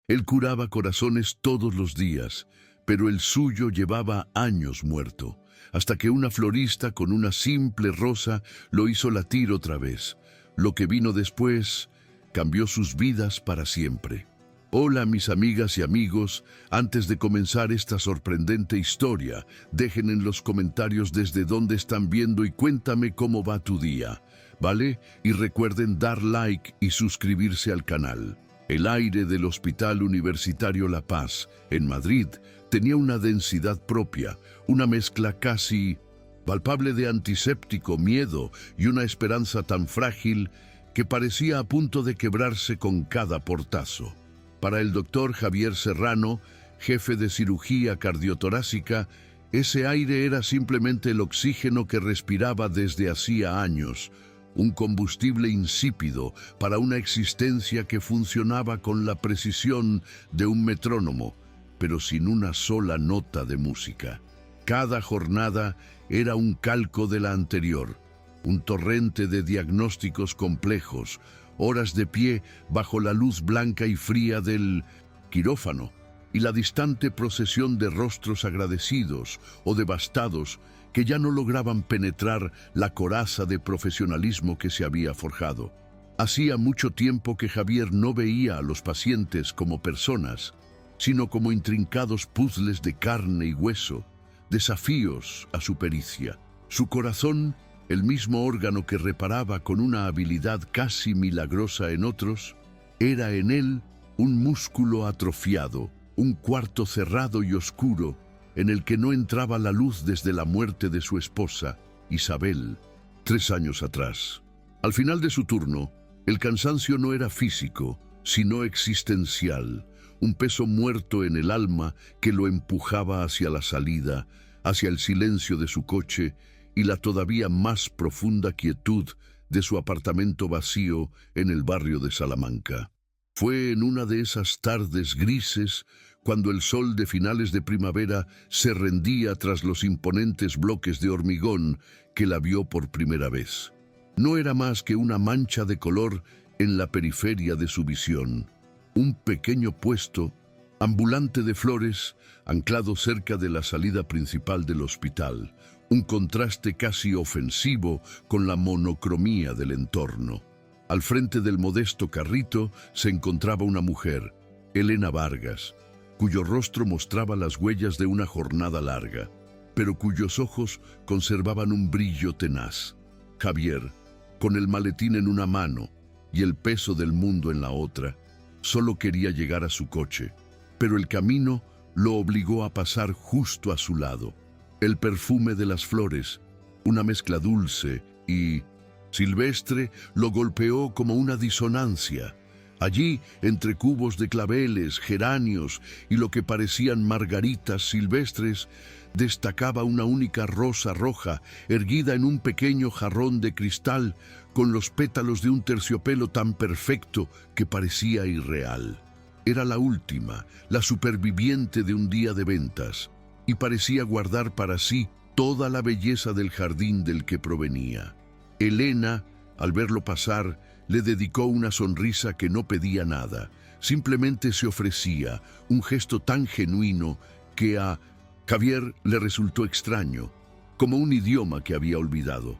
Él curaba corazones todos los días, pero el suyo llevaba años muerto, hasta que una florista con una simple rosa lo hizo latir otra vez. Lo que vino después cambió sus vidas para siempre. Hola mis amigas y amigos, antes de comenzar esta sorprendente historia, dejen en los comentarios desde dónde están viendo y cuéntame cómo va tu día, ¿vale? Y recuerden dar like y suscribirse al canal. El aire del Hospital Universitario La Paz, en Madrid, tenía una densidad propia, una mezcla casi palpable de antiséptico, miedo y una esperanza tan frágil que parecía a punto de quebrarse con cada portazo. Para el doctor Javier Serrano, jefe de cirugía cardiotorácica, ese aire era simplemente el oxígeno que respiraba desde hacía años, un combustible insípido para una existencia que funcionaba con la precisión de un metrónomo, pero sin una sola nota de música. Cada jornada era un calco de la anterior, un torrente de diagnósticos complejos, horas de pie bajo la luz blanca y fría del quirófano y la distante procesión de rostros agradecidos o devastados que ya no lograban penetrar la coraza de profesionalismo que se había forjado. Hacía mucho tiempo que Javier no veía a los pacientes como personas, sino como intrincados puzzles de carne y hueso, desafíos a su pericia. Su corazón, el mismo órgano que reparaba con una habilidad casi milagrosa en otros, era en él un músculo atrofiado, un cuarto cerrado y oscuro en el que no entraba la luz desde la muerte de su esposa, Isabel, 3 años atrás. Al final de su turno, el cansancio no era físico, sino existencial, un peso muerto en el alma que lo empujaba hacia la salida, hacia el silencio de su coche y la todavía más profunda quietud de su apartamento vacío en el barrio de Salamanca. Fue en una de esas tardes grises, cuando el sol de finales de primavera se rendía tras los imponentes bloques de hormigón, que la vio por primera vez. No era más que una mancha de color en la periferia de su visión. Un pequeño puesto, ambulante de flores, anclado cerca de la salida principal del hospital, un contraste casi ofensivo con la monocromía del entorno. Al frente del modesto carrito se encontraba una mujer, Elena Vargas, cuyo rostro mostraba las huellas de una jornada larga, pero cuyos ojos conservaban un brillo tenaz. Javier, con el maletín en una mano y el peso del mundo en la otra, solo quería llegar a su coche, pero el camino lo obligó a pasar justo a su lado. El perfume de las flores, una mezcla dulce y silvestre, lo golpeó como una disonancia. Allí, entre cubos de claveles, geranios y lo que parecían margaritas silvestres, destacaba una única rosa roja, erguida en un pequeño jarrón de cristal, con los pétalos de un terciopelo tan perfecto que parecía irreal. Era la última, la superviviente de un día de ventas, y parecía guardar para sí toda la belleza del jardín del que provenía. Elena, al verlo pasar, le dedicó una sonrisa que no pedía nada, simplemente se ofrecía, un gesto tan genuino que a Javier le resultó extraño, como un idioma que había olvidado.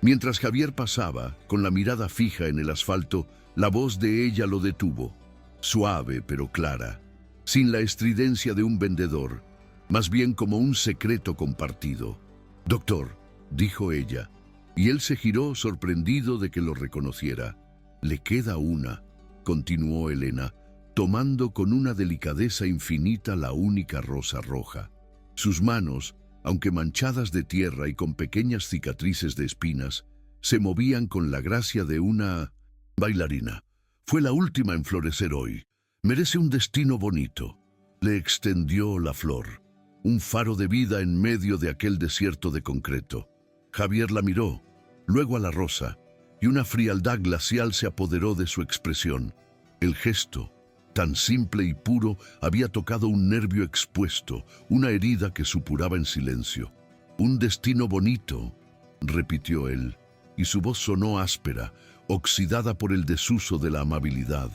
Mientras Javier pasaba, con la mirada fija en el asfalto, la voz de ella lo detuvo, suave pero clara, sin la estridencia de un vendedor, más bien como un secreto compartido. «Doctor», dijo ella, y él se giró sorprendido de que lo reconociera. «Le queda una», continuó Elena, tomando con una delicadeza infinita la única rosa roja. Sus manos, aunque manchadas de tierra y con pequeñas cicatrices de espinas, se movían con la gracia de una bailarina. «Fue la última en florecer hoy. Merece un destino bonito». Le extendió la flor, un faro de vida en medio de aquel desierto de concreto. Javier la miró, luego a la rosa, y una frialdad glacial se apoderó de su expresión. El gesto, tan simple y puro, había tocado un nervio expuesto, una herida que supuraba en silencio. «Un destino bonito», repitió él, y su voz sonó áspera, oxidada por el desuso de la amabilidad.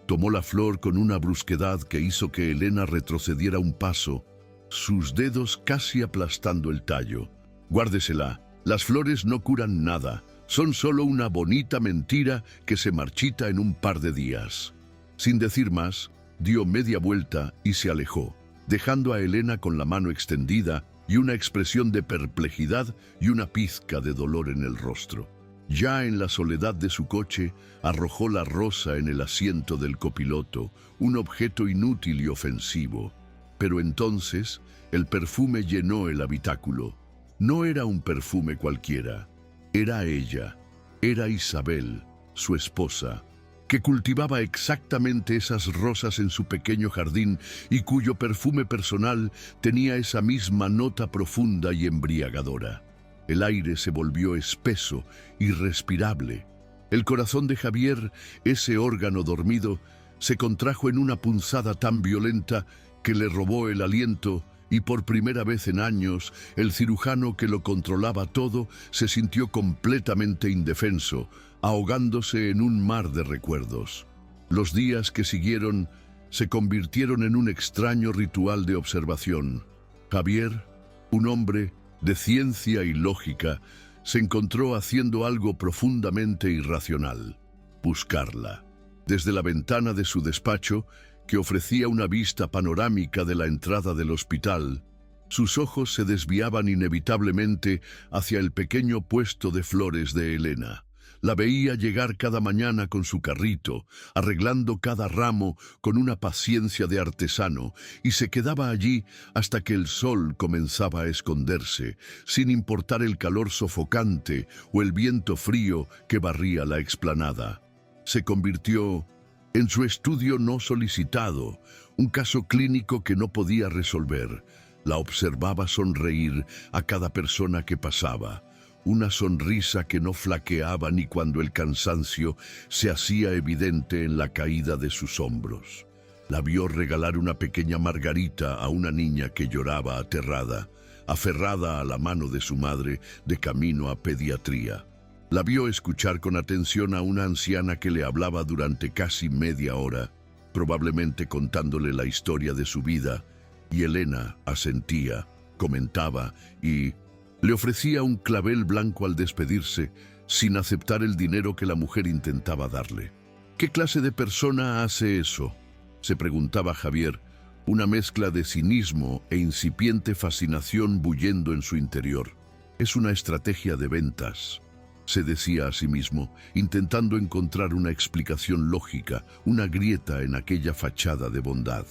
Tomó la flor con una brusquedad que hizo que Elena retrocediera un paso, sus dedos casi aplastando el tallo. Guárdesela, las flores no curan nada, son solo una bonita mentira que se marchita en un par de días. Sin decir más, dio media vuelta y se alejó, dejando a Elena con la mano extendida y una expresión de perplejidad y una pizca de dolor en el rostro. Ya en la soledad de su coche, arrojó la rosa en el asiento del copiloto, un objeto inútil y ofensivo. Pero entonces, el perfume llenó el habitáculo. No era un perfume cualquiera, era ella, era Isabel, su esposa, que cultivaba exactamente esas rosas en su pequeño jardín y cuyo perfume personal tenía esa misma nota profunda y embriagadora. El aire se volvió espeso, irrespirable. El corazón de Javier, ese órgano dormido, se contrajo en una punzada tan violenta que le robó el aliento y por primera vez en años el cirujano que lo controlaba todo se sintió completamente indefenso, ahogándose en un mar de recuerdos. Los días que siguieron se convirtieron en un extraño ritual de observación. Javier, un hombre de ciencia y lógica, se encontró haciendo algo profundamente irracional: buscarla. Desde la ventana de su despacho, que ofrecía una vista panorámica de la entrada del hospital, sus ojos se desviaban inevitablemente hacia el pequeño puesto de flores de Elena. La veía llegar cada mañana con su carrito, arreglando cada ramo con una paciencia de artesano, y se quedaba allí hasta que el sol comenzaba a esconderse, sin importar el calor sofocante o el viento frío que barría la explanada. Se convirtió en su estudio no solicitado, un caso clínico que no podía resolver. La observaba sonreír a cada persona que pasaba, una sonrisa que no flaqueaba ni cuando el cansancio se hacía evidente en la caída de sus hombros. La vio regalar una pequeña margarita a una niña que lloraba aterrada, aferrada a la mano de su madre de camino a pediatría. La vio escuchar con atención a una anciana que le hablaba durante casi media hora, probablemente contándole la historia de su vida, y Elena asentía, comentaba y le ofrecía un clavel blanco al despedirse, sin aceptar el dinero que la mujer intentaba darle. ¿Qué clase de persona hace eso?, se preguntaba Javier, una mezcla de cinismo e incipiente fascinación bullendo en su interior. Es una estrategia de ventas, se decía a sí mismo, intentando encontrar una explicación lógica, una grieta en aquella fachada de bondad.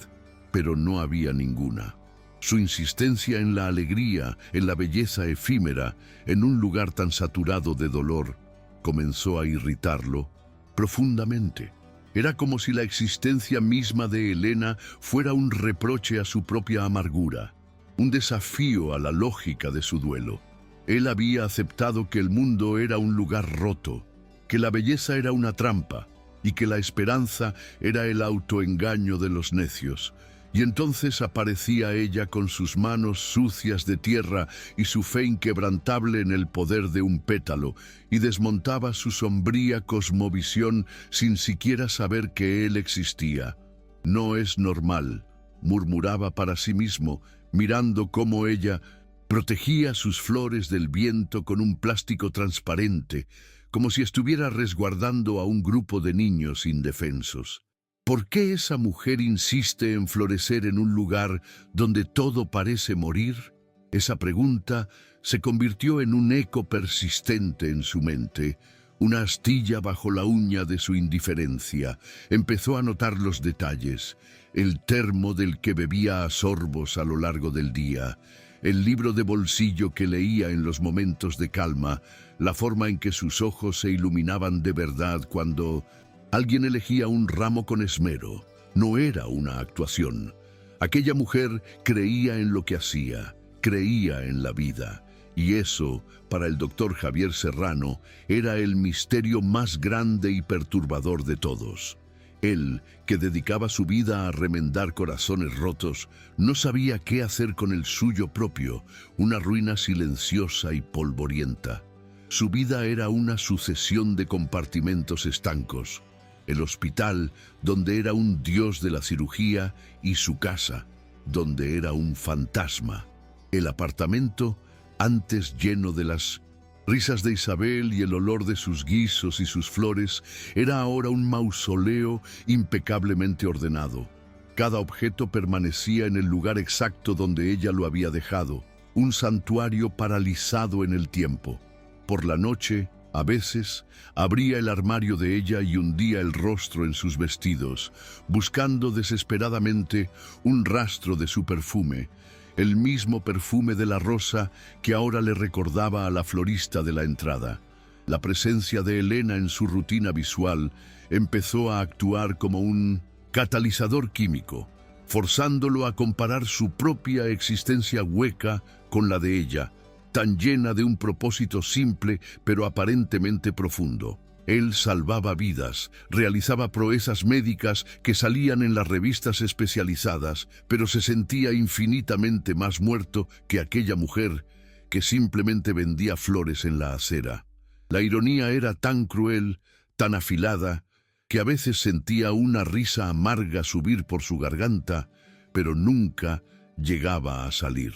Pero no había ninguna. Su insistencia en la alegría, en la belleza efímera, en un lugar tan saturado de dolor, comenzó a irritarlo profundamente. Era como si la existencia misma de Elena fuera un reproche a su propia amargura, un desafío a la lógica de su duelo. Él había aceptado que el mundo era un lugar roto, que la belleza era una trampa y que la esperanza era el autoengaño de los necios. Y entonces aparecía ella con sus manos sucias de tierra y su fe inquebrantable en el poder de un pétalo, y desmontaba su sombría cosmovisión sin siquiera saber que él existía. No es normal, murmuraba para sí mismo, mirando cómo ella protegía sus flores del viento con un plástico transparente, como si estuviera resguardando a un grupo de niños indefensos. ¿Por qué esa mujer insiste en florecer en un lugar donde todo parece morir? Esa pregunta se convirtió en un eco persistente en su mente, una astilla bajo la uña de su indiferencia. Empezó a notar los detalles, el termo del que bebía a sorbos a lo largo del día, el libro de bolsillo que leía en los momentos de calma, la forma en que sus ojos se iluminaban de verdad cuando alguien elegía un ramo con esmero. No era una actuación. Aquella mujer creía en lo que hacía, creía en la vida. Y eso, para el doctor Javier Serrano, era el misterio más grande y perturbador de todos. Él, que dedicaba su vida a remendar corazones rotos, no sabía qué hacer con el suyo propio, una ruina silenciosa y polvorienta. Su vida era una sucesión de compartimentos estancos. el hospital, donde era un dios de la cirugía, y su casa, donde era un fantasma. El apartamento, antes lleno de las risas de Isabel y el olor de sus guisos y sus flores, era ahora un mausoleo impecablemente ordenado. Cada objeto permanecía en el lugar exacto donde ella lo había dejado, un santuario paralizado en el tiempo. Por la noche, a veces, abría el armario de ella y hundía el rostro en sus vestidos, buscando desesperadamente un rastro de su perfume, el mismo perfume de la rosa que ahora le recordaba a la florista de la entrada. La presencia de Elena en su rutina visual empezó a actuar como un catalizador químico, forzándolo a comparar su propia existencia hueca con la de ella, tan llena de un propósito simple pero aparentemente profundo. Él salvaba vidas, realizaba proezas médicas que salían en las revistas especializadas, pero se sentía infinitamente más muerto que aquella mujer que simplemente vendía flores en la acera. La ironía era tan cruel, tan afilada, que a veces sentía una risa amarga subir por su garganta, pero nunca llegaba a salir.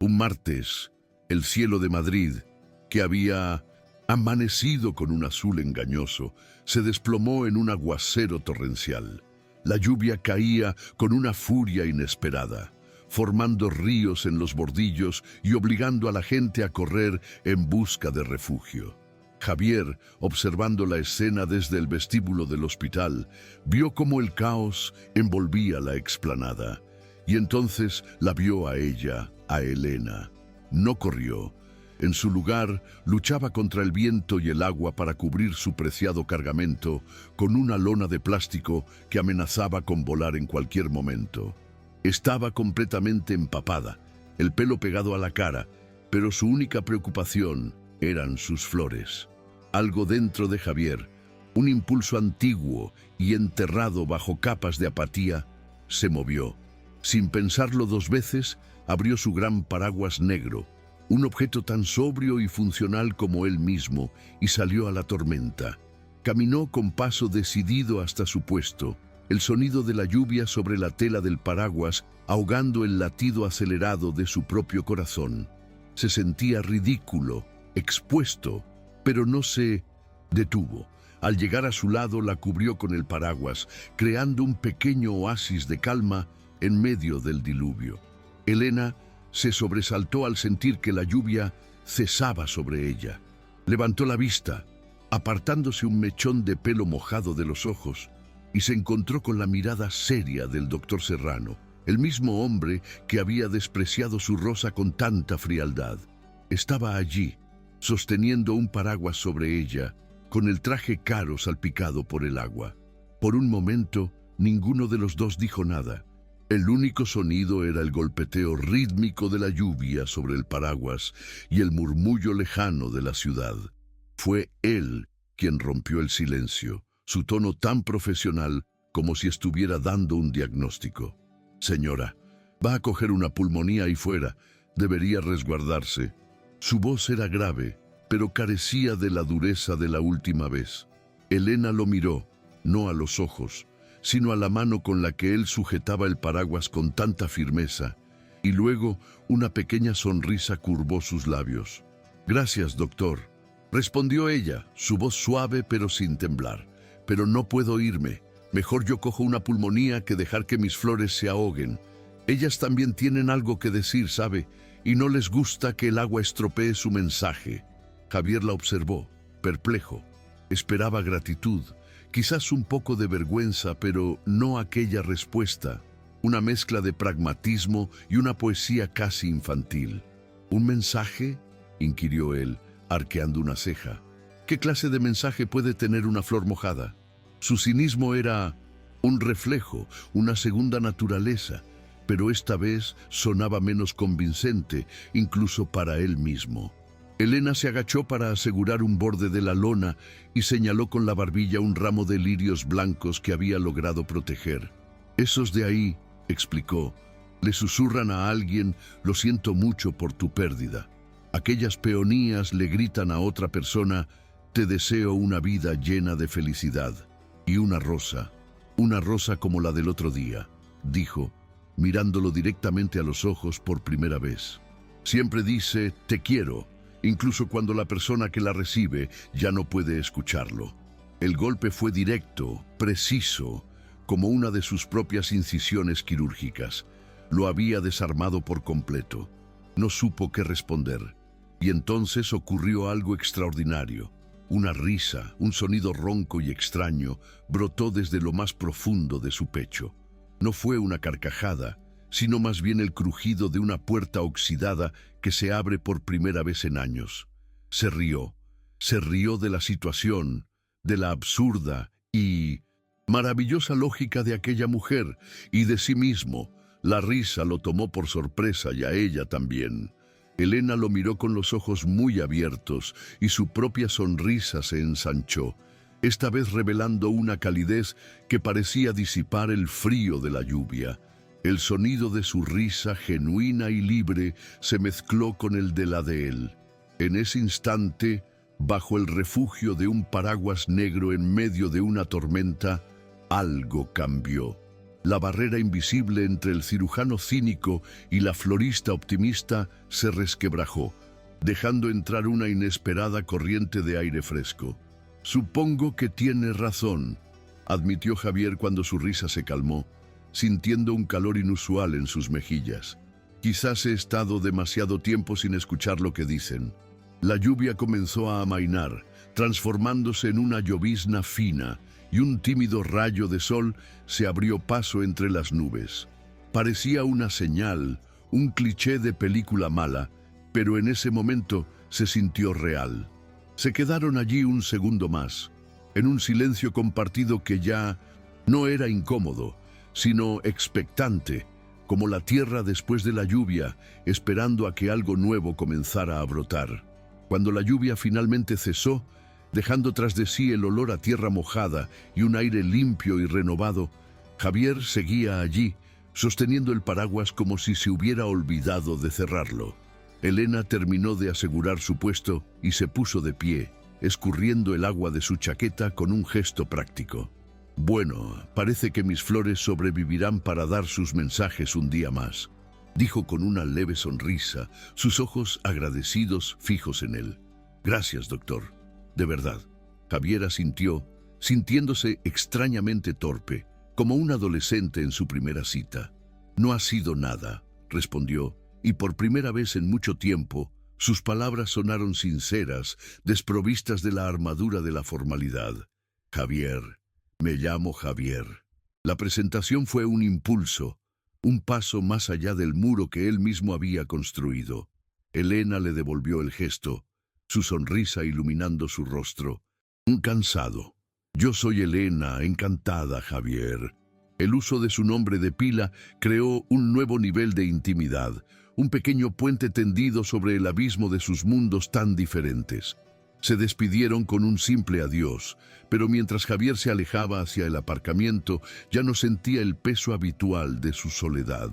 Un martes, el cielo de Madrid, que había amanecido con un azul engañoso, se desplomó en un aguacero torrencial. La lluvia caía con una furia inesperada, formando ríos en los bordillos y obligando a la gente a correr en busca de refugio. Javier, observando la escena desde el vestíbulo del hospital, vio cómo el caos envolvía la explanada, y entonces la vio a ella, a Elena. No corrió. En su lugar, luchaba contra el viento y el agua para cubrir su preciado cargamento con una lona de plástico que amenazaba con volar en cualquier momento. Estaba completamente empapada, el pelo pegado a la cara, pero su única preocupación eran sus flores. Algo dentro de Javier, un impulso antiguo y enterrado bajo capas de apatía, se movió. Sin pensarlo dos veces, abrió su gran paraguas negro, un objeto tan sobrio y funcional como él mismo, y salió a la tormenta. Caminó con paso decidido hasta su puesto, el sonido de la lluvia sobre la tela del paraguas ahogando el latido acelerado de su propio corazón. Se sentía ridículo, expuesto, pero no se detuvo. Al llegar a su lado la cubrió con el paraguas, creando un pequeño oasis de calma en medio del diluvio. Elena se sobresaltó al sentir que la lluvia cesaba sobre ella. Levantó la vista, apartándose un mechón de pelo mojado de los ojos, y se encontró con la mirada seria del doctor Serrano, el mismo hombre que había despreciado su rosa con tanta frialdad. Estaba allí, sosteniendo un paraguas sobre ella, con el traje caro salpicado por el agua. Por un momento, ninguno de los dos dijo nada. El único sonido era el golpeteo rítmico de la lluvia sobre el paraguas y el murmullo lejano de la ciudad. Fue él quien rompió el silencio, su tono tan profesional como si estuviera dando un diagnóstico. «Señora, va a coger una pulmonía ahí fuera. Debería resguardarse». Su voz era grave, pero carecía de la dureza de la última vez. Elena lo miró, no a los ojos, sino a la mano con la que él sujetaba el paraguas con tanta firmeza, y luego una pequeña sonrisa curvó sus labios. «Gracias, doctor», respondió ella, su voz suave pero sin temblar. «Pero no puedo irme. Mejor yo cojo una pulmonía que dejar que mis flores se ahoguen. Ellas también tienen algo que decir, ¿sabe? Y no les gusta que el agua estropee su mensaje». Javier la observó, perplejo. Esperaba gratitud, quizás un poco de vergüenza, pero no aquella respuesta. Una mezcla de pragmatismo y una poesía casi infantil. «¿Un mensaje?», inquirió él, arqueando una ceja. «¿Qué clase de mensaje puede tener una flor mojada?». Su cinismo era un reflejo, una segunda naturaleza, pero esta vez sonaba menos convincente, incluso para él mismo. Elena se agachó para asegurar un borde de la lona y señaló con la barbilla un ramo de lirios blancos que había logrado proteger. «Esos de ahí», explicó, «le susurran a alguien: lo siento mucho por tu pérdida. Aquellas peonías le gritan a otra persona: te deseo una vida llena de felicidad». Y una rosa como la del otro día, dijo, mirándolo directamente a los ojos por primera vez. Siempre dice, te quiero, incluso cuando la persona que la recibe ya no puede escucharlo. El golpe fue directo, preciso, como una de sus propias incisiones quirúrgicas. Lo había desarmado por completo. No supo qué responder. Y entonces ocurrió algo extraordinario. Una risa, un sonido ronco y extraño, brotó desde lo más profundo de su pecho. No fue una carcajada, sino más bien el crujido de una puerta oxidada que se abre por primera vez en años. Se rió de la situación, de la absurda y maravillosa lógica de aquella mujer y de sí mismo. La risa lo tomó por sorpresa y a ella también. Elena lo miró con los ojos muy abiertos y su propia sonrisa se ensanchó, esta vez revelando una calidez que parecía disipar el frío de la lluvia. El sonido de su risa genuina y libre se mezcló con el de la de él. En ese instante, bajo el refugio de un paraguas negro en medio de una tormenta, algo cambió. La barrera invisible entre el cirujano cínico y la florista optimista se resquebrajó, dejando entrar una inesperada corriente de aire fresco. Supongo que tiene razón, admitió Javier cuando su risa se calmó, sintiendo un calor inusual en sus mejillas. Quizás he estado demasiado tiempo sin escuchar lo que dicen. La lluvia comenzó a amainar, transformándose en una llovizna fina, y un tímido rayo de sol se abrió paso entre las nubes. Parecía una señal, un cliché de película mala, pero en ese momento se sintió real. Se quedaron allí un segundo más, en un silencio compartido que ya no era incómodo, sino expectante, como la tierra después de la lluvia, esperando a que algo nuevo comenzara a brotar. Cuando la lluvia finalmente cesó, dejando tras de sí el olor a tierra mojada y un aire limpio y renovado, Javier seguía allí, sosteniendo el paraguas como si se hubiera olvidado de cerrarlo. Elena terminó de asegurar su puesto y se puso de pie, escurriendo el agua de su chaqueta con un gesto práctico. Bueno, parece que mis flores sobrevivirán para dar sus mensajes un día más, dijo con una leve sonrisa, sus ojos agradecidos fijos en él. Gracias, doctor. De verdad. Javier asintió, sintiéndose extrañamente torpe, como un adolescente en su primera cita. No ha sido nada, respondió, y por primera vez en mucho tiempo, sus palabras sonaron sinceras, desprovistas de la armadura de la formalidad. Javier, me llamo Javier. La presentación fue un impulso, un paso más allá del muro que él mismo había construido. Elena le devolvió el gesto, su sonrisa iluminando su rostro. Un cansado. Yo soy Elena, encantada, Javier. El uso de su nombre de pila creó un nuevo nivel de intimidad, un pequeño puente tendido sobre el abismo de sus mundos tan diferentes. Se despidieron con un simple adiós, pero mientras Javier se alejaba hacia el aparcamiento, ya no sentía el peso habitual de su soledad.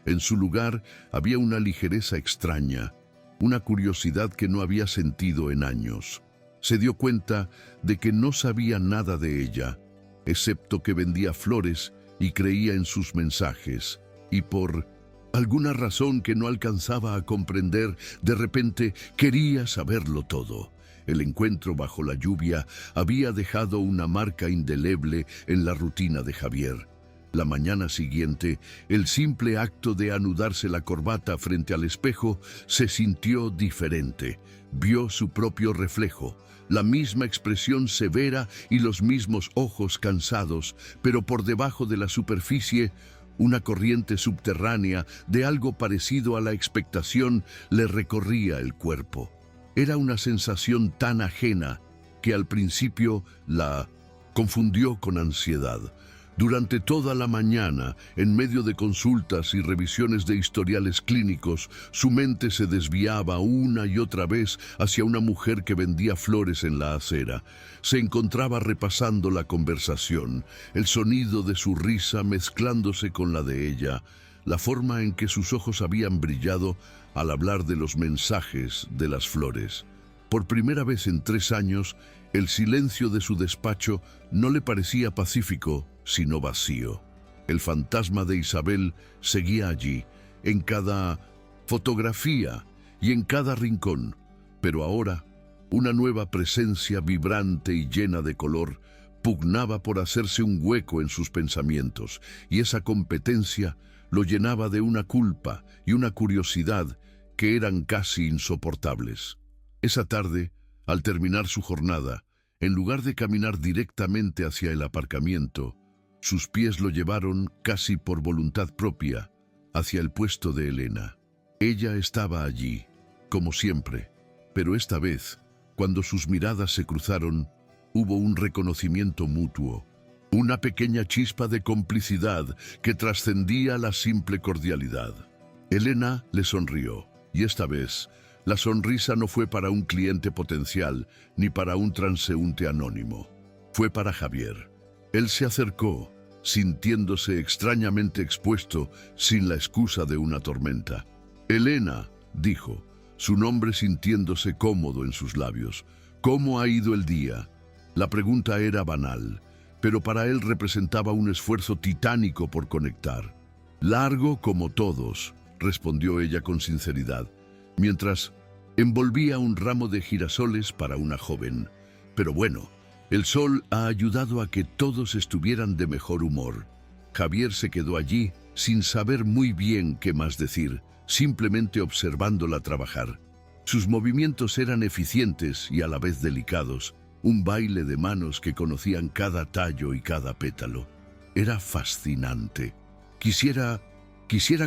En su lugar había una ligereza extraña, una curiosidad que no había sentido en años. Se dio cuenta de que no sabía nada de ella, excepto que vendía flores y creía en sus mensajes, y por alguna razón que no alcanzaba a comprender, de repente quería saberlo todo. El encuentro bajo la lluvia había dejado una marca indeleble en la rutina de Javier. La mañana siguiente, el simple acto de anudarse la corbata frente al espejo se sintió diferente. Vio su propio reflejo, la misma expresión severa y los mismos ojos cansados, pero por debajo de la superficie, una corriente subterránea de algo parecido a la expectación le recorría el cuerpo. Era una sensación tan ajena que al principio la confundió con ansiedad. Durante toda la mañana, en medio de consultas y revisiones de historiales clínicos, su mente se desviaba una y otra vez hacia una mujer que vendía flores en la acera. Se encontraba repasando la conversación, el sonido de su risa mezclándose con la de ella, la forma en que sus ojos habían brillado al hablar de los mensajes de las flores. Por primera vez en 3 años, El silencio de su despacho no le parecía pacífico, sino vacío. El fantasma de Isabel seguía allí, en cada fotografía y en cada rincón, pero ahora una nueva presencia vibrante y llena de color pugnaba por hacerse un hueco en sus pensamientos, y esa competencia lo llenaba de una culpa y una curiosidad que eran casi insoportables. Esa tarde, al terminar su jornada, en lugar de caminar directamente hacia el aparcamiento, sus pies lo llevaron, casi por voluntad propia, hacia el puesto de Elena. Ella estaba allí, como siempre, pero esta vez, cuando sus miradas se cruzaron, hubo un reconocimiento mutuo, una pequeña chispa de complicidad que trascendía la simple cordialidad. Elena le sonrió, y esta vez, la sonrisa no fue para un cliente potencial ni para un transeúnte anónimo. Fue para Javier. Él se acercó, sintiéndose extrañamente expuesto sin la excusa de una tormenta. Elena, dijo, su nombre sintiéndose cómodo en sus labios. ¿Cómo ha ido el día? La pregunta era banal, pero para él representaba un esfuerzo titánico por conectar. Largo como todos, respondió ella con sinceridad, mientras envolvía un ramo de girasoles para una joven. Pero bueno, el sol ha ayudado a que todos estuvieran de mejor humor. Javier se quedó allí sin saber muy bien qué más decir, simplemente observándola trabajar. Sus movimientos eran eficientes y a la vez delicados, un baile de manos que conocían cada tallo y cada pétalo. Era fascinante. Quisiera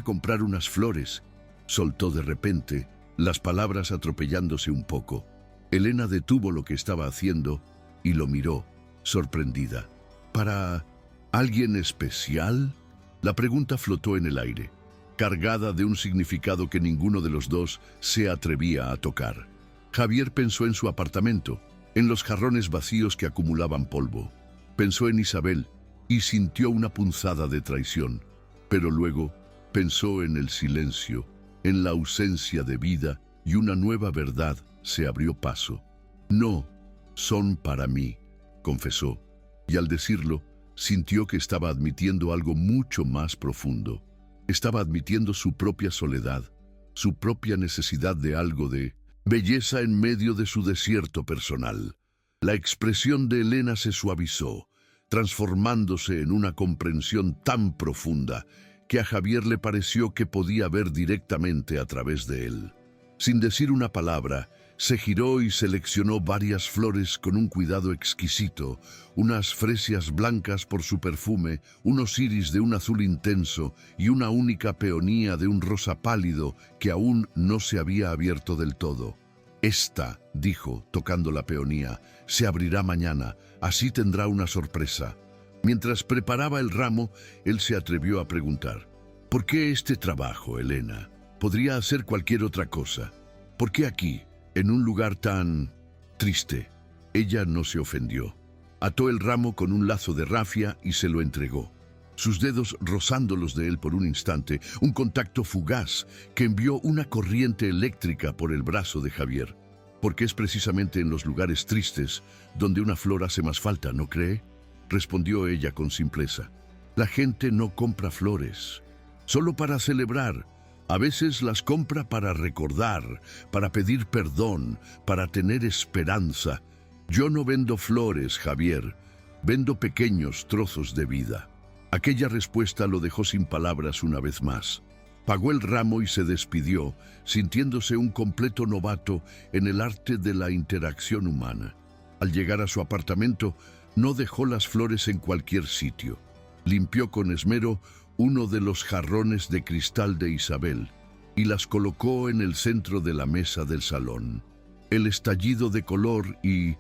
comprar unas flores, soltó de repente, las palabras atropellándose un poco. Elena detuvo lo que estaba haciendo y lo miró, sorprendida. ¿Para alguien especial? La pregunta flotó en el aire, cargada de un significado que ninguno de los dos se atrevía a tocar. Javier pensó en su apartamento, en los jarrones vacíos que acumulaban polvo. Pensó en Isabel y sintió una punzada de traición. Pero luego pensó en el silencio, en la ausencia de vida, y una nueva verdad se abrió paso. No, son para mí, confesó, y al decirlo, sintió que estaba admitiendo algo mucho más profundo. Estaba admitiendo su propia soledad, su propia necesidad de algo de belleza en medio de su desierto personal. La expresión de Elena se suavizó, transformándose en una comprensión tan profunda que a Javier le pareció que podía ver directamente a través de él. Sin decir una palabra, se giró y seleccionó varias flores con un cuidado exquisito, unas fresias blancas por su perfume, unos iris de un azul intenso y una única peonía de un rosa pálido que aún no se había abierto del todo. «Esta», dijo, tocando la peonía, «se abrirá mañana, así tendrá una sorpresa». Mientras preparaba el ramo, él se atrevió a preguntar, «¿Por qué este trabajo, Elena? Podría hacer cualquier otra cosa. ¿Por qué aquí, en un lugar tan triste?» Ella no se ofendió. Ató el ramo con un lazo de rafia y se lo entregó, sus dedos rozando los de él por un instante, un contacto fugaz que envió una corriente eléctrica por el brazo de Javier. Porque es precisamente en los lugares tristes donde una flor hace más falta, ¿no cree? Respondió ella con simpleza. La gente no compra flores solo para celebrar. A veces las compra para recordar, para pedir perdón, para tener esperanza. Yo no vendo flores, Javier. Vendo pequeños trozos de vida. Aquella respuesta lo dejó sin palabras una vez más. Pagó el ramo y se despidió, sintiéndose un completo novato en el arte de la interacción humana. Al llegar a su apartamento, no dejó las flores en cualquier sitio. Limpió con esmero uno de los jarrones de cristal de Isabel y las colocó en el centro de la mesa del salón. El estallido de color y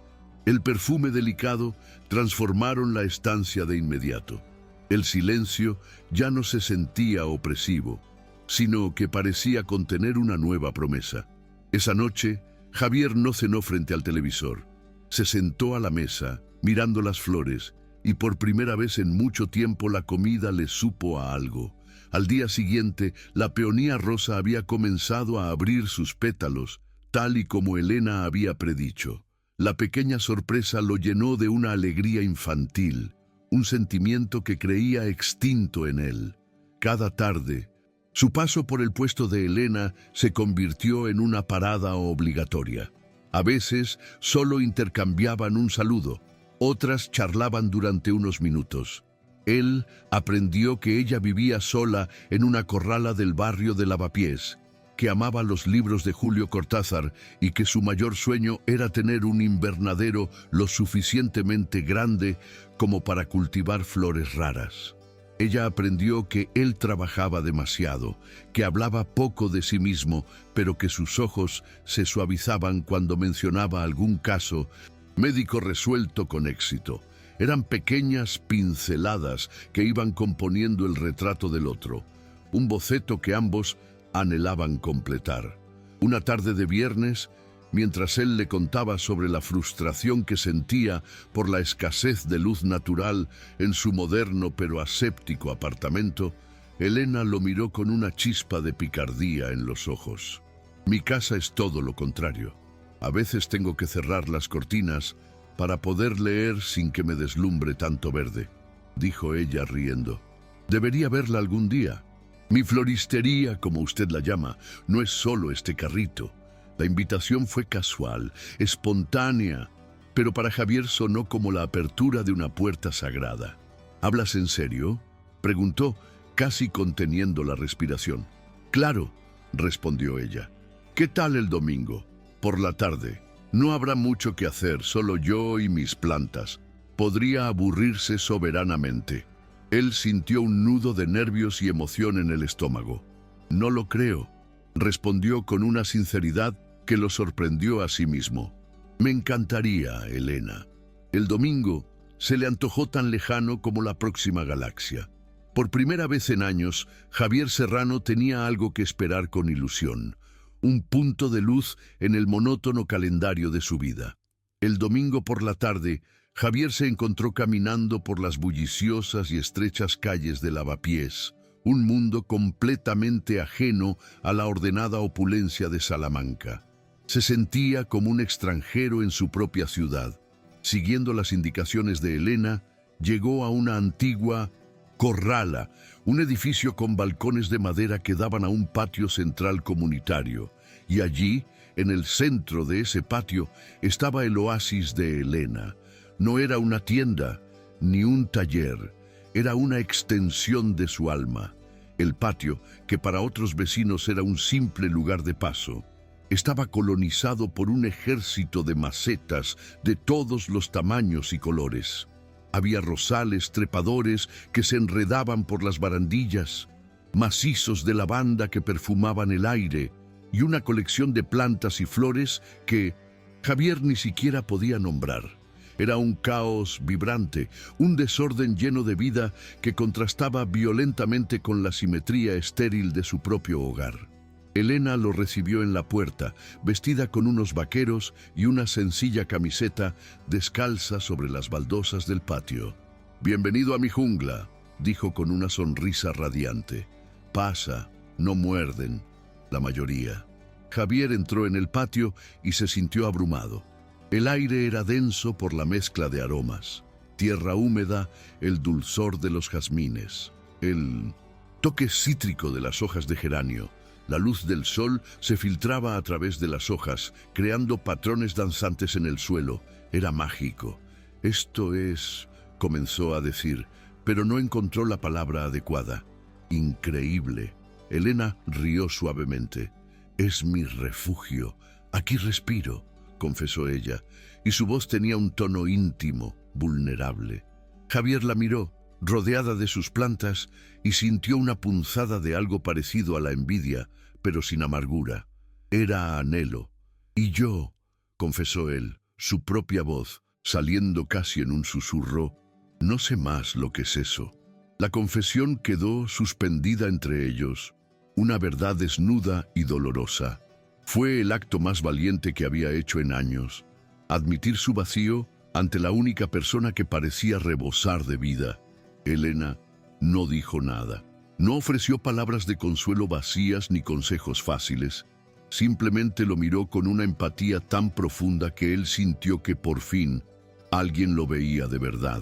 el perfume delicado transformaron la estancia de inmediato. El silencio ya no se sentía opresivo, sino que parecía contener una nueva promesa. Esa noche, Javier no cenó frente al televisor. Se sentó a la mesa, mirando las flores, y por primera vez en mucho tiempo la comida le supo a algo. Al día siguiente, la peonía rosa había comenzado a abrir sus pétalos, tal y como Elena había predicho. La pequeña sorpresa lo llenó de una alegría infantil, un sentimiento que creía extinto en él. Cada tarde, su paso por el puesto de Elena se convirtió en una parada obligatoria. A veces solo intercambiaban un saludo, otras charlaban durante unos minutos. Él aprendió que ella vivía sola en una corrala del barrio de Lavapiés, que amaba los libros de Julio Cortázar y que su mayor sueño era tener un invernadero lo suficientemente grande como para cultivar flores raras. Ella aprendió que él trabajaba demasiado, que hablaba poco de sí mismo, pero que sus ojos se suavizaban cuando mencionaba algún caso médico resuelto con éxito. Eran pequeñas pinceladas que iban componiendo el retrato del otro, un boceto que ambos anhelaban completar. Una tarde de viernes, mientras él le contaba sobre la frustración que sentía por la escasez de luz natural en su moderno pero aséptico apartamento, Elena lo miró con una chispa de picardía en los ojos. Mi casa es todo lo contrario. A veces tengo que cerrar las cortinas para poder leer sin que me deslumbre tanto verde, dijo ella riendo. Debería verla algún día. Mi floristería, como usted la llama, no es solo este carrito. La invitación fue casual, espontánea, pero para Javier sonó como la apertura de una puerta sagrada. ¿Hablas en serio?, preguntó, casi conteniendo la respiración. Claro, respondió ella. ¿Qué tal el domingo? Por la tarde. No habrá mucho que hacer, solo yo y mis plantas. Podría aburrirse soberanamente. Él sintió un nudo de nervios y emoción en el estómago. No lo creo, respondió con una sinceridad que lo sorprendió a sí mismo. Me encantaría, Elena. El domingo se le antojó tan lejano como la próxima galaxia. Por primera vez en años, Javier Serrano tenía algo que esperar con ilusión. Un punto de luz en el monótono calendario de su vida. El domingo por la tarde, Javier se encontró caminando por las bulliciosas y estrechas calles de Lavapiés, un mundo completamente ajeno a la ordenada opulencia de Salamanca. Se sentía como un extranjero en su propia ciudad. Siguiendo las indicaciones de Elena, llegó a una antigua corrala, un edificio con balcones de madera que daban a un patio central comunitario, y allí, en el centro de ese patio, estaba el oasis de Elena. No era una tienda, ni un taller, era una extensión de su alma. El patio, que para otros vecinos era un simple lugar de paso, estaba colonizado por un ejército de macetas de todos los tamaños y colores. Había rosales trepadores que se enredaban por las barandillas, macizos de lavanda que perfumaban el aire y una colección de plantas y flores que Javier ni siquiera podía nombrar. Era un caos vibrante, un desorden lleno de vida que contrastaba violentamente con la simetría estéril de su propio hogar. Elena lo recibió en la puerta, vestida con unos vaqueros y una sencilla camiseta, descalza sobre las baldosas del patio. «Bienvenido a mi jungla», dijo con una sonrisa radiante. «Pasa, no muerden, la mayoría». Javier entró en el patio y se sintió abrumado. El aire era denso por la mezcla de aromas. Tierra húmeda, el dulzor de los jazmines, el toque cítrico de las hojas de geranio. La luz del sol se filtraba a través de las hojas, creando patrones danzantes en el suelo. Era mágico. «Esto es», comenzó a decir, pero no encontró la palabra adecuada. «Increíble». Elena rió suavemente. «Es mi refugio. Aquí respiro», confesó ella, y su voz tenía un tono íntimo, vulnerable. Javier la miró, rodeada de sus plantas, y sintió una punzada de algo parecido a la envidia, pero sin amargura. Era anhelo. «Y yo», confesó él, su propia voz, saliendo casi en un susurro, «no sé más lo que es eso». La confesión quedó suspendida entre ellos, una verdad desnuda y dolorosa. Fue el acto más valiente que había hecho en años, admitir su vacío ante la única persona que parecía rebosar de vida. Elena no dijo nada. No ofreció palabras de consuelo vacías ni consejos fáciles. Simplemente lo miró con una empatía tan profunda que él sintió que por fin alguien lo veía de verdad.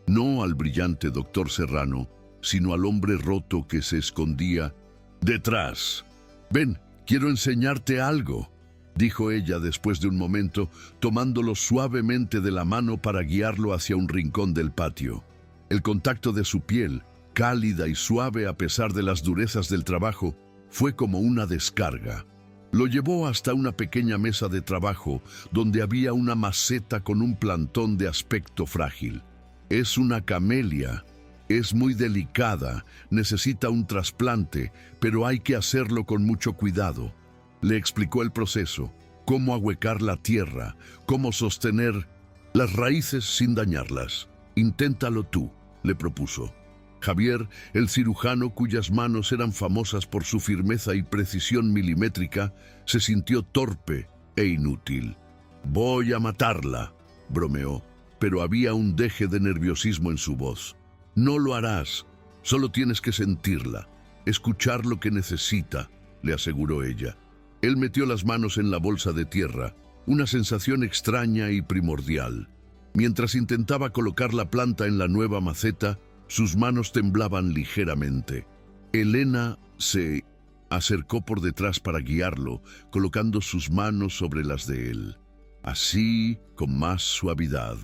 No al brillante doctor Serrano, sino al hombre roto que se escondía detrás. «Ven, quiero enseñarte algo», dijo ella después de un momento, tomándolo suavemente de la mano para guiarlo hacia un rincón del patio. El contacto de su piel, cálida y suave a pesar de las durezas del trabajo, fue como una descarga. Lo llevó hasta una pequeña mesa de trabajo donde había una maceta con un plantón de aspecto frágil. «Es una camelia. Es muy delicada, necesita un trasplante, pero hay que hacerlo con mucho cuidado». Le explicó el proceso, cómo ahuecar la tierra, cómo sostener las raíces sin dañarlas. «Inténtalo tú», le propuso. Javier, el cirujano cuyas manos eran famosas por su firmeza y precisión milimétrica, se sintió torpe e inútil. «Voy a matarla», bromeó, pero había un deje de nerviosismo en su voz. «No lo harás, solo tienes que sentirla, escuchar lo que necesita», le aseguró ella. Él metió las manos en la bolsa de tierra, una sensación extraña y primordial. Mientras intentaba colocar la planta en la nueva maceta, sus manos temblaban ligeramente. Elena se acercó por detrás para guiarlo, colocando sus manos sobre las de él. Así, con más suavidad,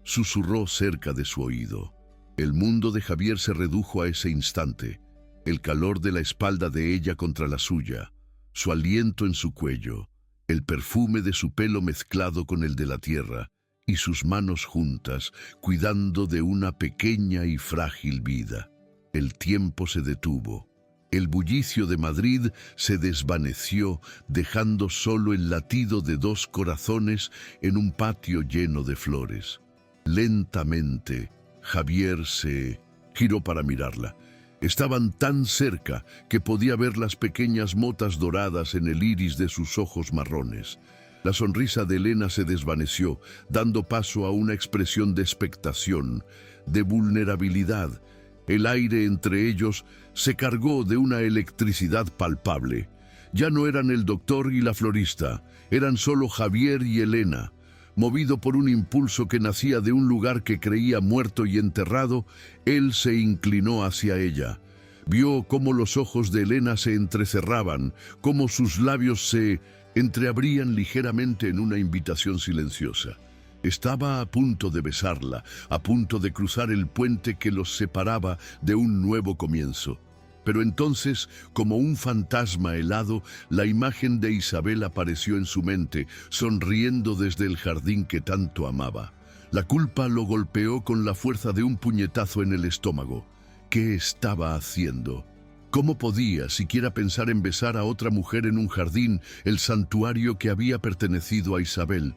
susurró cerca de su oído. El mundo de Javier se redujo a ese instante, el calor de la espalda de ella contra la suya, su aliento en su cuello, el perfume de su pelo mezclado con el de la tierra, y sus manos juntas, cuidando de una pequeña y frágil vida. El tiempo se detuvo. El bullicio de Madrid se desvaneció, dejando solo el latido de dos corazones en un patio lleno de flores. Lentamente, Javier se giró para mirarla. Estaban tan cerca que podía ver las pequeñas motas doradas en el iris de sus ojos marrones. La sonrisa de Elena se desvaneció, dando paso a una expresión de expectación, de vulnerabilidad. El aire entre ellos se cargó de una electricidad palpable. Ya no eran el doctor y la florista, eran solo Javier y Elena. Movido por un impulso que nacía de un lugar que creía muerto y enterrado, él se inclinó hacia ella. Vio cómo los ojos de Elena se entrecerraban, cómo sus labios se entreabrían ligeramente en una invitación silenciosa. Estaba a punto de besarla, a punto de cruzar el puente que los separaba de un nuevo comienzo. Pero entonces, como un fantasma helado, la imagen de Isabel apareció en su mente, sonriendo desde el jardín que tanto amaba. La culpa lo golpeó con la fuerza de un puñetazo en el estómago. ¿Qué estaba haciendo? ¿Cómo podía siquiera pensar en besar a otra mujer en un jardín, el santuario que había pertenecido a Isabel?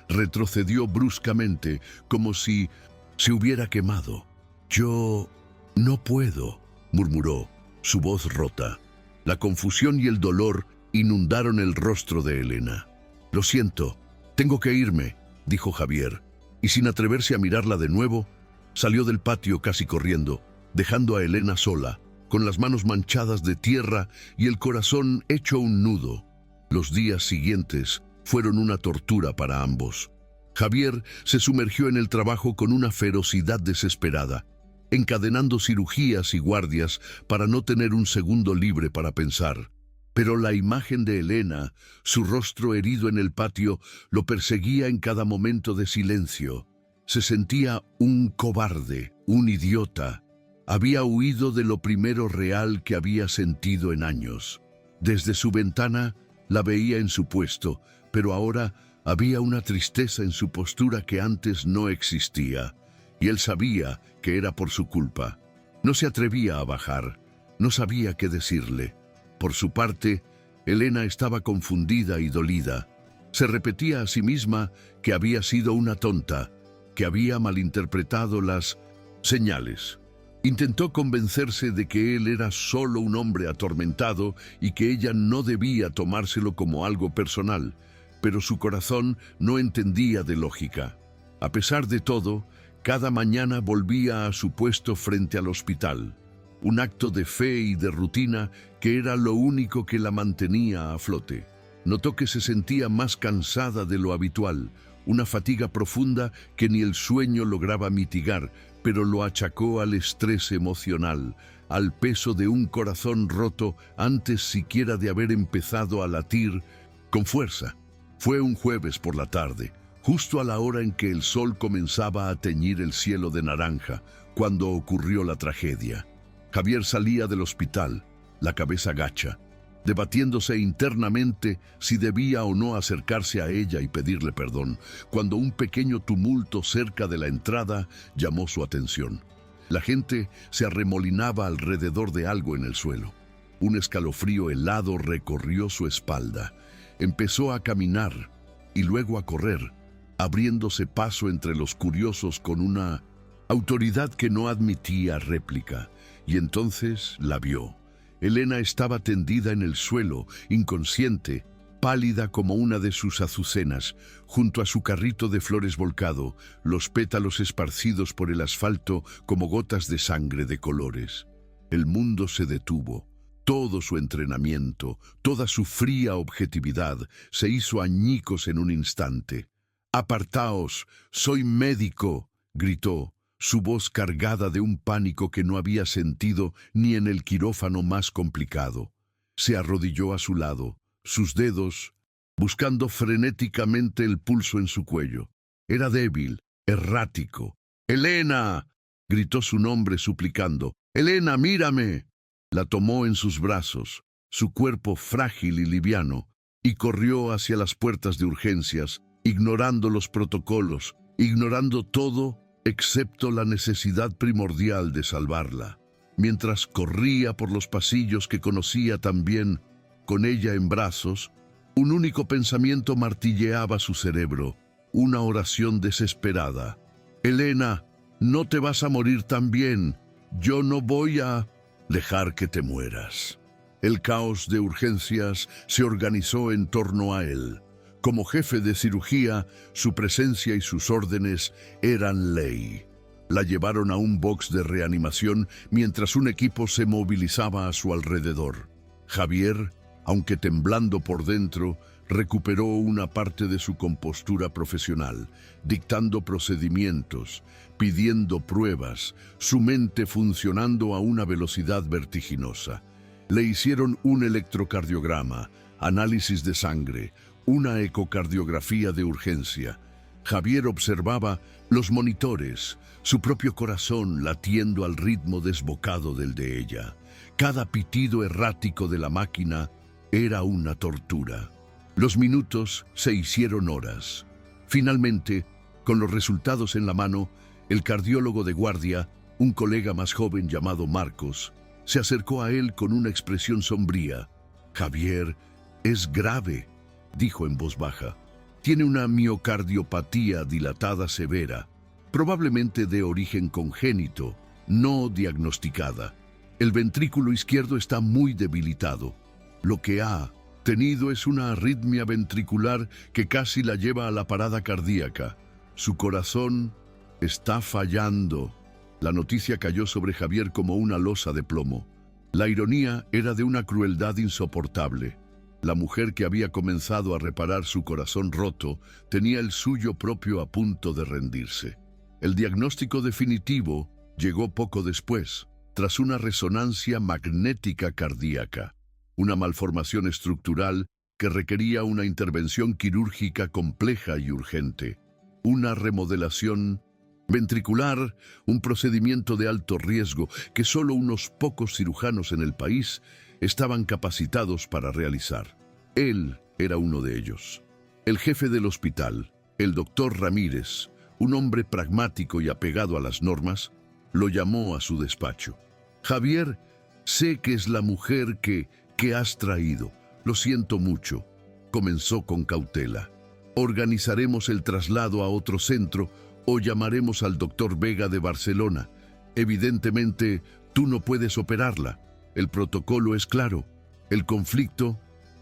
Retrocedió bruscamente, como si se hubiera quemado. «Yo no puedo», murmuró, su voz rota. La confusión y el dolor inundaron el rostro de Elena. «Lo siento, tengo que irme», dijo Javier, y sin atreverse a mirarla de nuevo, salió del patio casi corriendo, dejando a Elena sola, con las manos manchadas de tierra y el corazón hecho un nudo. Los días siguientes fueron una tortura para ambos. Javier se sumergió en el trabajo con una ferocidad desesperada, encadenando cirugías y guardias para no tener un segundo libre para pensar. Pero la imagen de Elena, su rostro herido en el patio, lo perseguía en cada momento de silencio. Se sentía un cobarde, un idiota. Había huido de lo primero real que había sentido en años. Desde su ventana la veía en su puesto, pero ahora había una tristeza en su postura que antes no existía, y él sabía que era por su culpa. No se atrevía a bajar, no sabía qué decirle. Por su parte, Elena estaba confundida y dolida. Se repetía a sí misma que había sido una tonta, que había malinterpretado las señales. Intentó convencerse de que él era solo un hombre atormentado y que ella no debía tomárselo como algo personal, pero su corazón no entendía de lógica. A pesar de todo, cada mañana volvía a su puesto frente al hospital, un acto de fe y de rutina que era lo único que la mantenía a flote. Notó que se sentía más cansada de lo habitual, una fatiga profunda que ni el sueño lograba mitigar, pero lo achacó al estrés emocional, al peso de un corazón roto antes siquiera de haber empezado a latir con fuerza. Fue un jueves por la tarde, justo a la hora en que el sol comenzaba a teñir el cielo de naranja, cuando ocurrió la tragedia. Javier salía del hospital, la cabeza gacha, debatiéndose internamente si debía o no acercarse a ella y pedirle perdón, cuando un pequeño tumulto cerca de la entrada llamó su atención. La gente se arremolinaba alrededor de algo en el suelo. Un escalofrío helado recorrió su espalda. Empezó a caminar y luego a correr, abriéndose paso entre los curiosos con una autoridad que no admitía réplica. Y entonces la vio. Elena estaba tendida en el suelo, inconsciente, pálida como una de sus azucenas, junto a su carrito de flores volcado, los pétalos esparcidos por el asfalto como gotas de sangre de colores. El mundo se detuvo. Todo su entrenamiento, toda su fría objetividad, se hizo añicos en un instante. «¡Apartaos! ¡Soy médico!», gritó, su voz cargada de un pánico que no había sentido ni en el quirófano más complicado. Se arrodilló a su lado, sus dedos buscando frenéticamente el pulso en su cuello. Era débil, errático. «¡Elena!», gritó su nombre suplicando. «¡Elena, mírame!». La tomó en sus brazos, su cuerpo frágil y liviano, y corrió hacia las puertas de urgencias, ignorando los protocolos, ignorando todo excepto la necesidad primordial de salvarla. Mientras corría por los pasillos que conocía tan bien, con ella en brazos, un único pensamiento martilleaba su cerebro, una oración desesperada. «Elena, no te vas a morir también. Yo no voy a dejar que te mueras». El caos de urgencias se organizó en torno a él. Como jefe de cirugía, su presencia y sus órdenes eran ley. La llevaron a un box de reanimación mientras un equipo se movilizaba a su alrededor. Javier, aunque temblando por dentro, recuperó una parte de su compostura profesional, dictando procedimientos, pidiendo pruebas, su mente funcionando a una velocidad vertiginosa. Le hicieron un electrocardiograma, análisis de sangre, una ecocardiografía de urgencia. Javier observaba los monitores, su propio corazón latiendo al ritmo desbocado del de ella. Cada pitido errático de la máquina era una tortura. Los minutos se hicieron horas. Finalmente, con los resultados en la mano, el cardiólogo de guardia, un colega más joven llamado Marcos, se acercó a él con una expresión sombría. «Javier, es grave», dijo en voz baja. «Tiene una miocardiopatía dilatada severa, probablemente de origen congénito, no diagnosticada. El ventrículo izquierdo está muy debilitado. Lo que ha tenido es una arritmia ventricular que casi la lleva a la parada cardíaca. Su corazón está fallando». La noticia cayó sobre Javier como una losa de plomo. La ironía era de una crueldad insoportable. La mujer que había comenzado a reparar su corazón roto tenía el suyo propio a punto de rendirse. El diagnóstico definitivo llegó poco después, tras una resonancia magnética cardíaca, una malformación estructural que requería una intervención quirúrgica compleja y urgente, una remodelación ventricular, un procedimiento de alto riesgo que solo unos pocos cirujanos en el país estaban capacitados para realizar. Él era uno de ellos. El jefe del hospital, el doctor Ramírez, un hombre pragmático y apegado a las normas, lo llamó a su despacho. «Javier, sé que es la mujer que has traído. Lo siento mucho», comenzó con cautela. «Organizaremos el traslado a otro centro o llamaremos al doctor Vega de Barcelona. Evidentemente, tú no puedes operarla. El protocolo es claro. El conflicto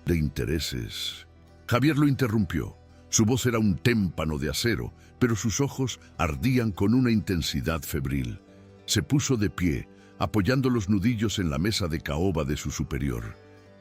de intereses». Javier lo interrumpió. Su voz era un témpano de acero, pero sus ojos ardían con una intensidad febril. Se puso de pie, apoyando los nudillos en la mesa de caoba de su superior.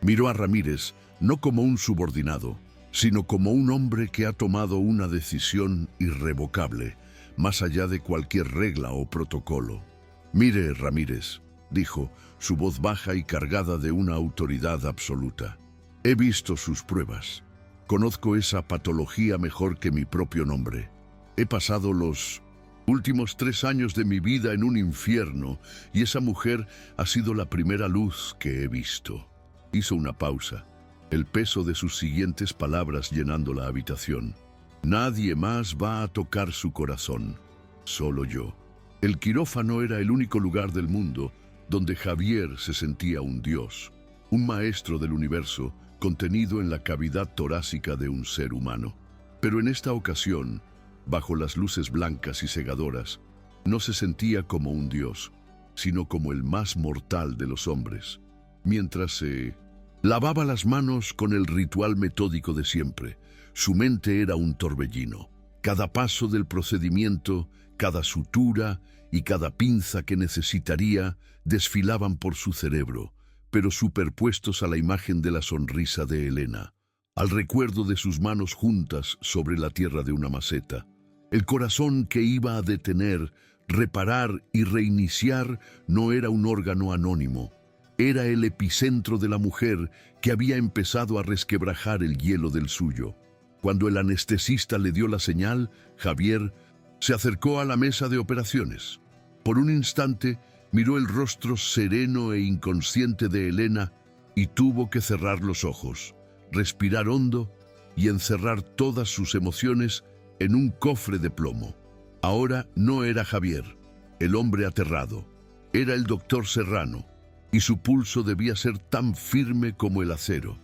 Miró a Ramírez no como un subordinado, sino como un hombre que ha tomado una decisión irrevocable, más allá de cualquier regla o protocolo. «Mire, Ramírez», dijo, su voz baja y cargada de una autoridad absoluta. «He visto sus pruebas. Conozco esa patología mejor que mi propio nombre. He pasado los últimos 3 años de mi vida en un infierno y esa mujer ha sido la primera luz que he visto». Hizo una pausa, el peso de sus siguientes palabras llenando la habitación. «Nadie más va a tocar su corazón, solo yo». El quirófano era el único lugar del mundo donde Javier se sentía un dios, un maestro del universo contenido en la cavidad torácica de un ser humano. Pero en esta ocasión, bajo las luces blancas y cegadoras, no se sentía como un dios, sino como el más mortal de los hombres. Mientras se lavaba las manos con el ritual metódico de siempre, su mente era un torbellino. Cada paso del procedimiento, cada sutura y cada pinza que necesitaría desfilaban por su cerebro, pero superpuestos a la imagen de la sonrisa de Elena, al recuerdo de sus manos juntas sobre la tierra de una maceta. El corazón que iba a detener, reparar y reiniciar no era un órgano anónimo. Era el epicentro de la mujer que había empezado a resquebrajar el hielo del suyo. Cuando el anestesista le dio la señal, Javier se acercó a la mesa de operaciones. Por un instante miró el rostro sereno e inconsciente de Elena y tuvo que cerrar los ojos, respirar hondo y encerrar todas sus emociones en un cofre de plomo. Ahora no era Javier, el hombre aterrado. Era el doctor Serrano, y su pulso debía ser tan firme como el acero.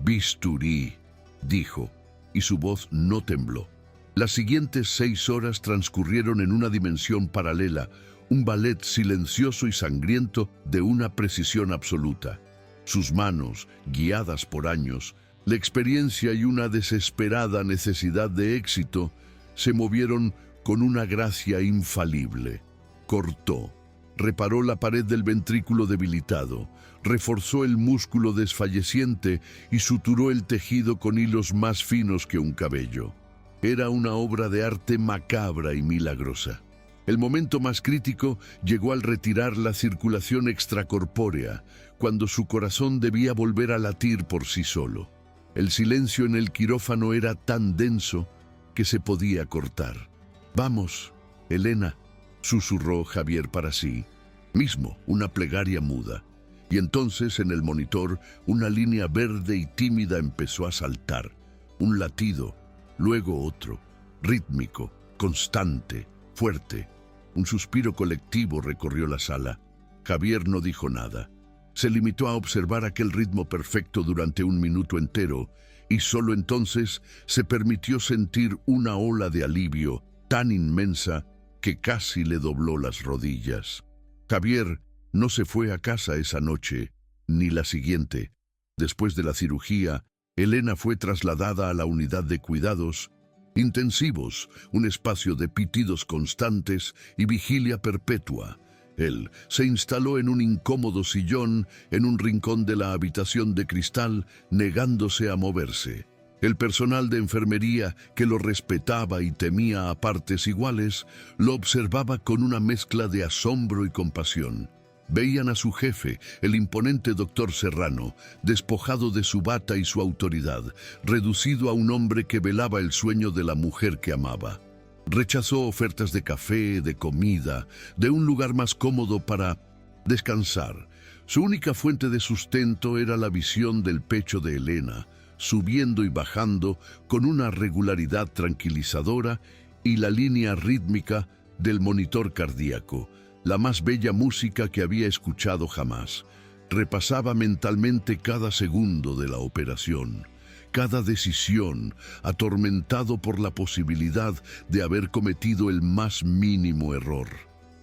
«Bisturí», dijo, y su voz no tembló. Las siguientes 6 horas transcurrieron en una dimensión paralela, un ballet silencioso y sangriento de una precisión absoluta. Sus manos, guiadas por años, la experiencia y una desesperada necesidad de éxito, se movieron con una gracia infalible. Cortó, reparó la pared del ventrículo debilitado, reforzó el músculo desfalleciente y suturó el tejido con hilos más finos que un cabello. Era una obra de arte macabra y milagrosa. El momento más crítico llegó al retirar la circulación extracorpórea, cuando su corazón debía volver a latir por sí solo. El silencio en el quirófano era tan denso que se podía cortar. «Vamos, Elena», susurró Javier para sí mismo, una plegaria muda. Y entonces en el monitor una línea verde y tímida empezó a saltar. Un latido, luego otro, rítmico, constante, fuerte. Un suspiro colectivo recorrió la sala. Javier no dijo nada. Se limitó a observar aquel ritmo perfecto durante 1 minuto entero, y solo entonces se permitió sentir una ola de alivio tan inmensa que casi le dobló las rodillas. Javier no se fue a casa esa noche, ni la siguiente. Después de la cirugía, Elena fue trasladada a la unidad de cuidados intensivos, un espacio de pitidos constantes y vigilia perpetua. Él se instaló en un incómodo sillón en un rincón de la habitación de cristal, negándose a moverse. El personal de enfermería, que lo respetaba y temía a partes iguales, lo observaba con una mezcla de asombro y compasión. Veían a su jefe, el imponente doctor Serrano, despojado de su bata y su autoridad, reducido a un hombre que velaba el sueño de la mujer que amaba. Rechazó ofertas de café, de comida, de un lugar más cómodo para descansar. Su única fuente de sustento era la visión del pecho de Elena, subiendo y bajando con una regularidad tranquilizadora, y la línea rítmica del monitor cardíaco, la más bella música que había escuchado jamás. Repasaba mentalmente cada segundo de la operación, cada decisión, atormentado por la posibilidad de haber cometido el más mínimo error.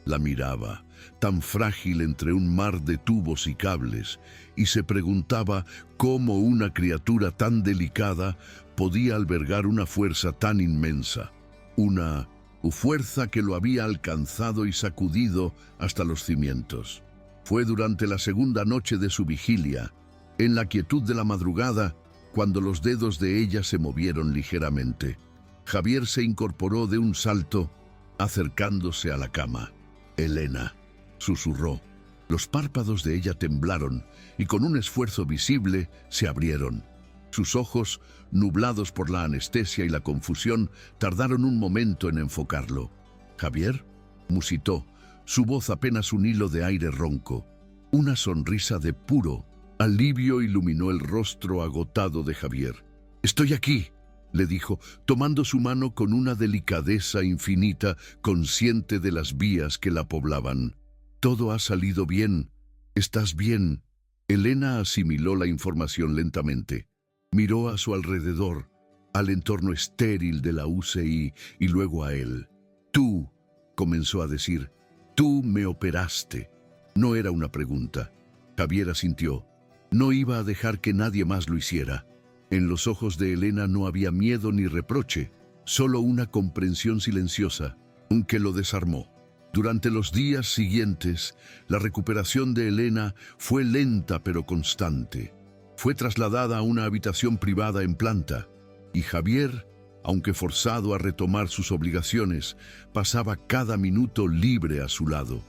La miraba, tan frágil entre un mar de tubos y cables, y se preguntaba cómo una criatura tan delicada podía albergar una fuerza tan inmensa, una fuerza que lo había alcanzado y sacudido hasta los cimientos. Fue durante la segunda noche de su vigilia en la quietud de la madrugada, cuando los dedos de ella se movieron ligeramente. Javier se incorporó de un salto, acercándose a la cama. «Elena», susurró. Los párpados de ella temblaron y con un esfuerzo visible se abrieron. Sus ojos, nublados por la anestesia y la confusión, tardaron un momento en enfocarlo. «¿Javier?», musitó, su voz apenas un hilo de aire ronco. Una sonrisa de puro alivio iluminó el rostro agotado de Javier. «Estoy aquí», le dijo, tomando su mano con una delicadeza infinita, consciente de las vías que la poblaban. «Todo ha salido bien. ¿Estás bien?». Elena asimiló la información lentamente. Miró a su alrededor, al entorno estéril de la UCI y luego a él. «Tú», comenzó a decir, «tú me operaste». No era una pregunta. Javier asintió. No iba a dejar que nadie más lo hiciera. En los ojos de Elena no había miedo ni reproche, solo una comprensión silenciosa, que lo desarmó. Durante los días siguientes, la recuperación de Elena fue lenta pero constante. Fue trasladada a una habitación privada en planta, y Javier, aunque forzado a retomar sus obligaciones, pasaba cada minuto libre a su lado.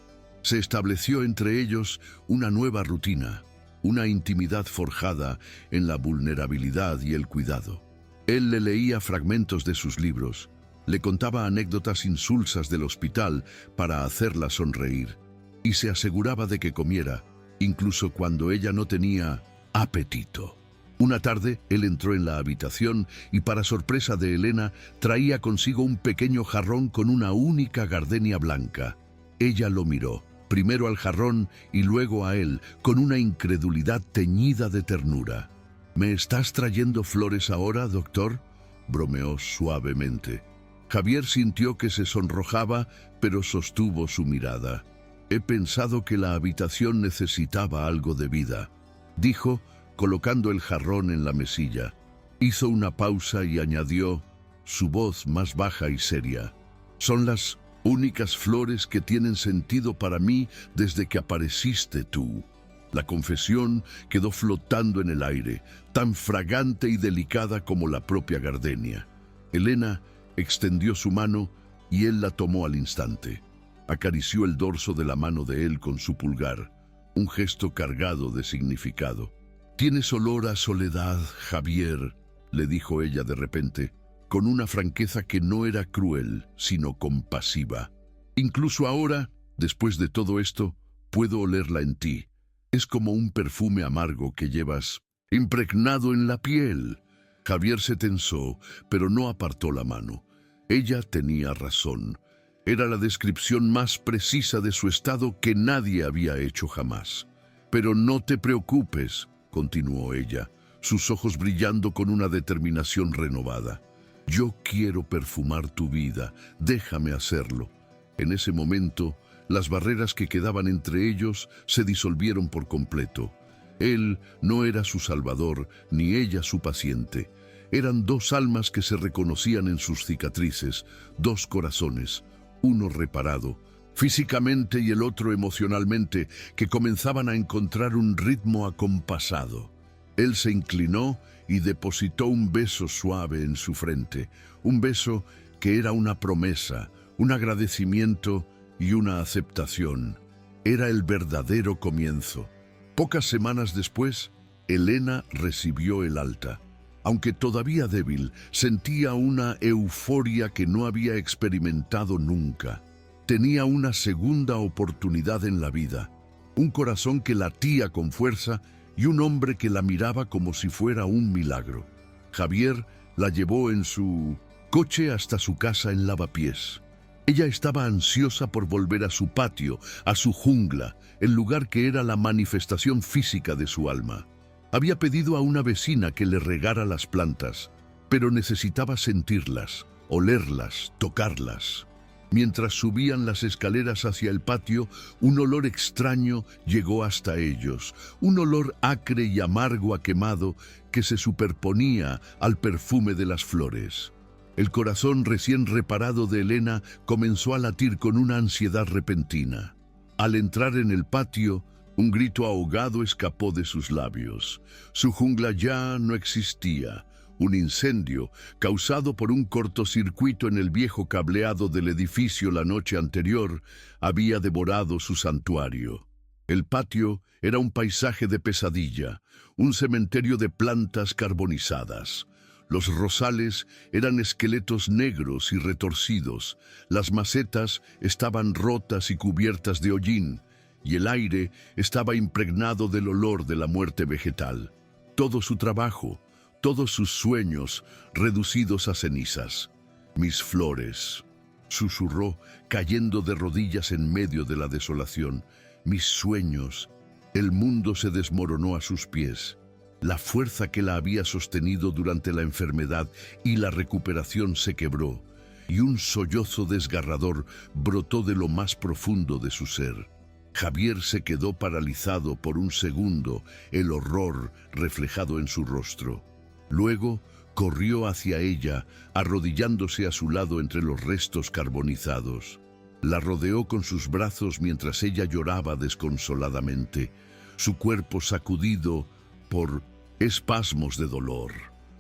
Se estableció entre ellos una nueva rutina, una intimidad forjada en la vulnerabilidad y el cuidado. Él le leía fragmentos de sus libros, le contaba anécdotas insulsas del hospital para hacerla sonreír, y se aseguraba de que comiera, incluso cuando ella no tenía apetito. Una tarde, él entró en la habitación y, para sorpresa de Elena, traía consigo un pequeño jarrón con una única gardenia blanca. Ella lo miró, primero al jarrón y luego a él, con una incredulidad teñida de ternura. «¿Me estás trayendo flores ahora, doctor?», bromeó suavemente. Javier sintió que se sonrojaba, pero sostuvo su mirada. «He pensado que la habitación necesitaba algo de vida», dijo, colocando el jarrón en la mesilla. Hizo una pausa y añadió, su voz más baja y seria: «Son las únicas flores que tienen sentido para mí desde que apareciste tú». La confesión quedó flotando en el aire, tan fragante y delicada como la propia gardenia. Elena extendió su mano y él la tomó al instante. Acarició el dorso de la mano de él con su pulgar, un gesto cargado de significado. «Tienes olor a soledad, Javier», le dijo ella de repente, con una franqueza que no era cruel, sino compasiva. «Incluso ahora, después de todo esto, puedo olerla en ti. Es como un perfume amargo que llevas impregnado en la piel». Javier se tensó, pero no apartó la mano. Ella tenía razón. Era la descripción más precisa de su estado que nadie había hecho jamás. «Pero no te preocupes», continuó ella, sus ojos brillando con una determinación renovada. «Yo quiero perfumar tu vida, déjame hacerlo». En ese momento, las barreras que quedaban entre ellos se disolvieron por completo. Él no era su salvador, ni ella su paciente. Eran dos almas que se reconocían en sus cicatrices, dos corazones, uno reparado físicamente y el otro emocionalmente, que comenzaban a encontrar un ritmo acompasado. Él se inclinó y depositó un beso suave en su frente, un beso que era una promesa, un agradecimiento y una aceptación. Era el verdadero comienzo. Pocas semanas después, Elena recibió el alta. Aunque todavía débil, sentía una euforia que no había experimentado nunca. Tenía una segunda oportunidad en la vida, un corazón que latía con fuerza y un hombre que la miraba como si fuera un milagro. Javier la llevó en su coche hasta su casa en Lavapiés. Ella estaba ansiosa por volver a su patio, a su jungla, el lugar que era la manifestación física de su alma. Había pedido a una vecina que le regara las plantas, pero necesitaba sentirlas, olerlas, tocarlas. Mientras subían las escaleras hacia el patio, un olor extraño llegó hasta ellos, un olor acre y amargo a quemado que se superponía al perfume de las flores. El corazón recién reparado de Elena comenzó a latir con una ansiedad repentina. Al entrar en el patio, Un grito ahogado escapó de sus labios. Su jungla ya no existía. Un incendio, causado por un cortocircuito en el viejo cableado del edificio la noche anterior, había devorado su santuario. El patio era un paisaje de pesadilla, un cementerio de plantas carbonizadas. Los rosales eran esqueletos negros y retorcidos, las macetas estaban rotas y cubiertas de hollín, y el aire estaba impregnado del olor de la muerte vegetal. Todo su trabajo, todos sus sueños reducidos a cenizas. Mis flores, susurró, cayendo de rodillas en medio de la desolación. Mis sueños. El mundo se desmoronó a sus pies. La fuerza que la había sostenido durante la enfermedad y la recuperación se quebró, y un sollozo desgarrador brotó de lo más profundo de su ser. Javier se quedó paralizado por un segundo, el horror reflejado en su rostro. Luego corrió hacia ella, arrodillándose a su lado entre los restos carbonizados. La rodeó con sus brazos mientras ella lloraba desconsoladamente, su cuerpo sacudido por espasmos de dolor.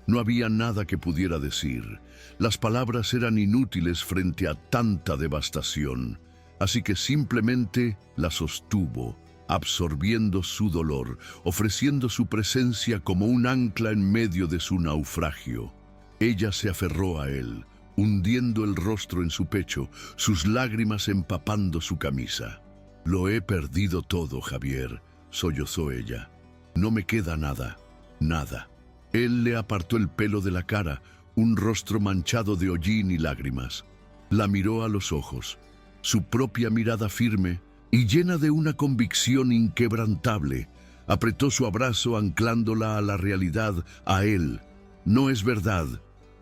No había nada que pudiera decir. Las palabras eran inútiles frente a tanta devastación, así que simplemente la sostuvo, absorbiendo su dolor, ofreciendo su presencia como un ancla en medio de su naufragio. Ella se aferró a él, hundiendo el rostro en su pecho, sus lágrimas empapando su camisa. «Lo he perdido todo, Javier», sollozó ella. «No me queda nada, nada». Él le apartó el pelo de la cara, un rostro manchado de hollín y lágrimas. La miró a los ojos, su propia mirada firme y llena de una convicción inquebrantable. Apretó su abrazo anclándola a la realidad, a él. «No es verdad»,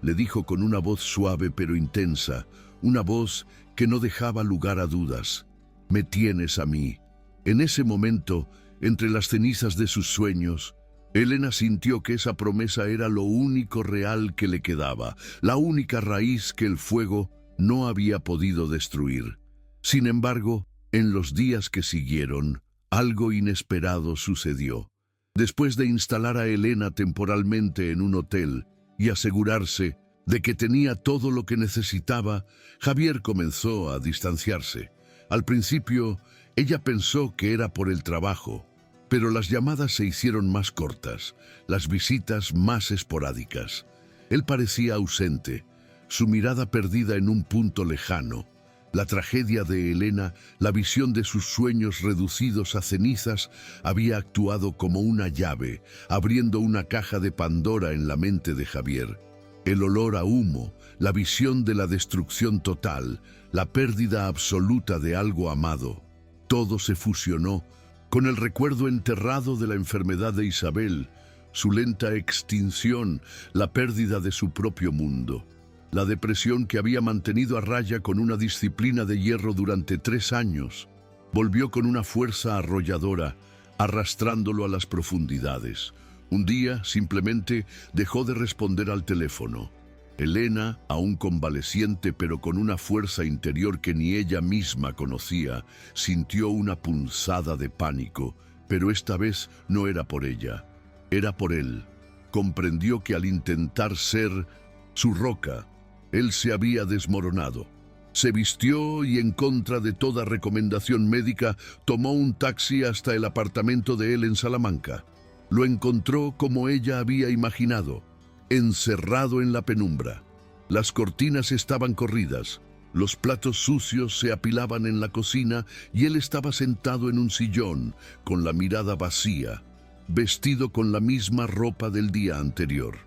le dijo con una voz suave pero intensa, una voz que no dejaba lugar a dudas. «Me tienes a mí». En ese momento, entre las cenizas de sus sueños, Elena sintió que esa promesa era lo único real que le quedaba, la única raíz que el fuego no había podido destruir. Sin embargo, en los días que siguieron, algo inesperado sucedió. Después de instalar a Elena temporalmente en un hotel y asegurarse de que tenía todo lo que necesitaba, Javier comenzó a distanciarse. Al principio, ella pensó que era por el trabajo, pero las llamadas se hicieron más cortas, las visitas más esporádicas. Él parecía ausente, su mirada perdida en un punto lejano. La tragedia de Elena, la visión de sus sueños reducidos a cenizas, había actuado como una llave, abriendo una caja de Pandora en la mente de Javier. El olor a humo, la visión de la destrucción total, la pérdida absoluta de algo amado. Todo se fusionó con el recuerdo enterrado de la enfermedad de Isabel, su lenta extinción, la pérdida de su propio mundo. La depresión que había mantenido a raya con una disciplina de hierro durante 3 años, volvió con una fuerza arrolladora, arrastrándolo a las profundidades. Un día, simplemente, dejó de responder al teléfono. Elena, aún convaleciente pero con una fuerza interior que ni ella misma conocía, sintió una punzada de pánico, pero esta vez no era por ella, era por él. Comprendió que al intentar ser su roca, él se había desmoronado. Se vistió y, en contra de toda recomendación médica, tomó un taxi hasta el apartamento de él en Salamanca. Lo encontró como ella había imaginado, encerrado en la penumbra. Las cortinas estaban corridas, los platos sucios se apilaban en la cocina y él estaba sentado en un sillón, con la mirada vacía, vestido con la misma ropa del día anterior.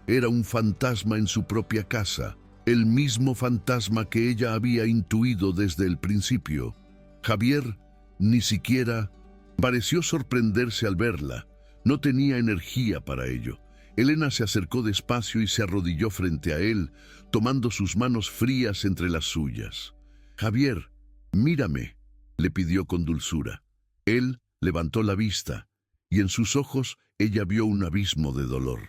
Era un fantasma en su propia casa, el mismo fantasma que ella había intuido desde el principio. Javier ni siquiera pareció sorprenderse al verla. No tenía energía para ello. Elena se acercó despacio y se arrodilló frente a él, tomando sus manos frías entre las suyas. «Javier, mírame», le pidió con dulzura. Él levantó la vista, y en sus ojos ella vio un abismo de dolor.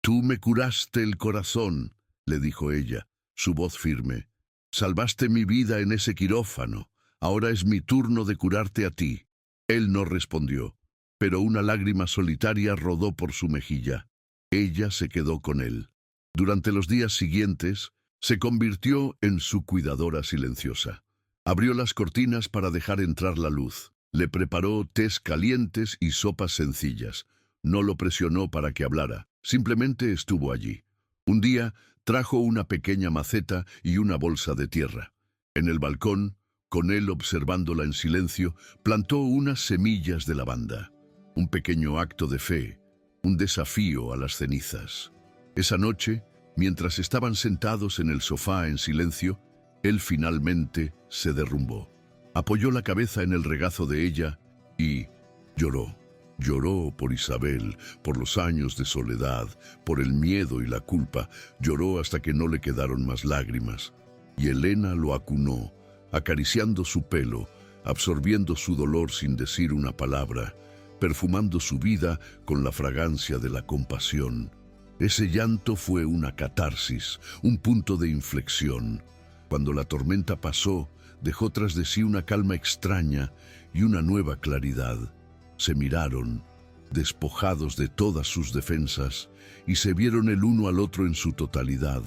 «Tú me curaste el corazón», le dijo ella, su voz firme. «Salvaste mi vida en ese quirófano. Ahora es mi turno de curarte a ti». Él no respondió, pero una lágrima solitaria rodó por su mejilla. Ella se quedó con él. Durante los días siguientes, se convirtió en su cuidadora silenciosa. Abrió las cortinas para dejar entrar la luz. Le preparó tés calientes y sopas sencillas. No lo presionó para que hablara, simplemente estuvo allí. Un día, trajo una pequeña maceta y una bolsa de tierra. En el balcón, con él observándola en silencio, plantó unas semillas de lavanda. Un pequeño acto de fe, un desafío a las cenizas. Esa noche, mientras estaban sentados en el sofá en silencio, él finalmente se derrumbó. Apoyó la cabeza en el regazo de ella y lloró. Lloró por Isabel, por los años de soledad, por el miedo y la culpa. Lloró hasta que no le quedaron más lágrimas. Y Elena lo acunó, acariciando su pelo, absorbiendo su dolor sin decir una palabra, perfumando su vida con la fragancia de la compasión. Ese llanto fue una catarsis, un punto de inflexión. Cuando la tormenta pasó, dejó tras de sí una calma extraña y una nueva claridad. Se miraron, despojados de todas sus defensas, y se vieron el uno al otro en su totalidad,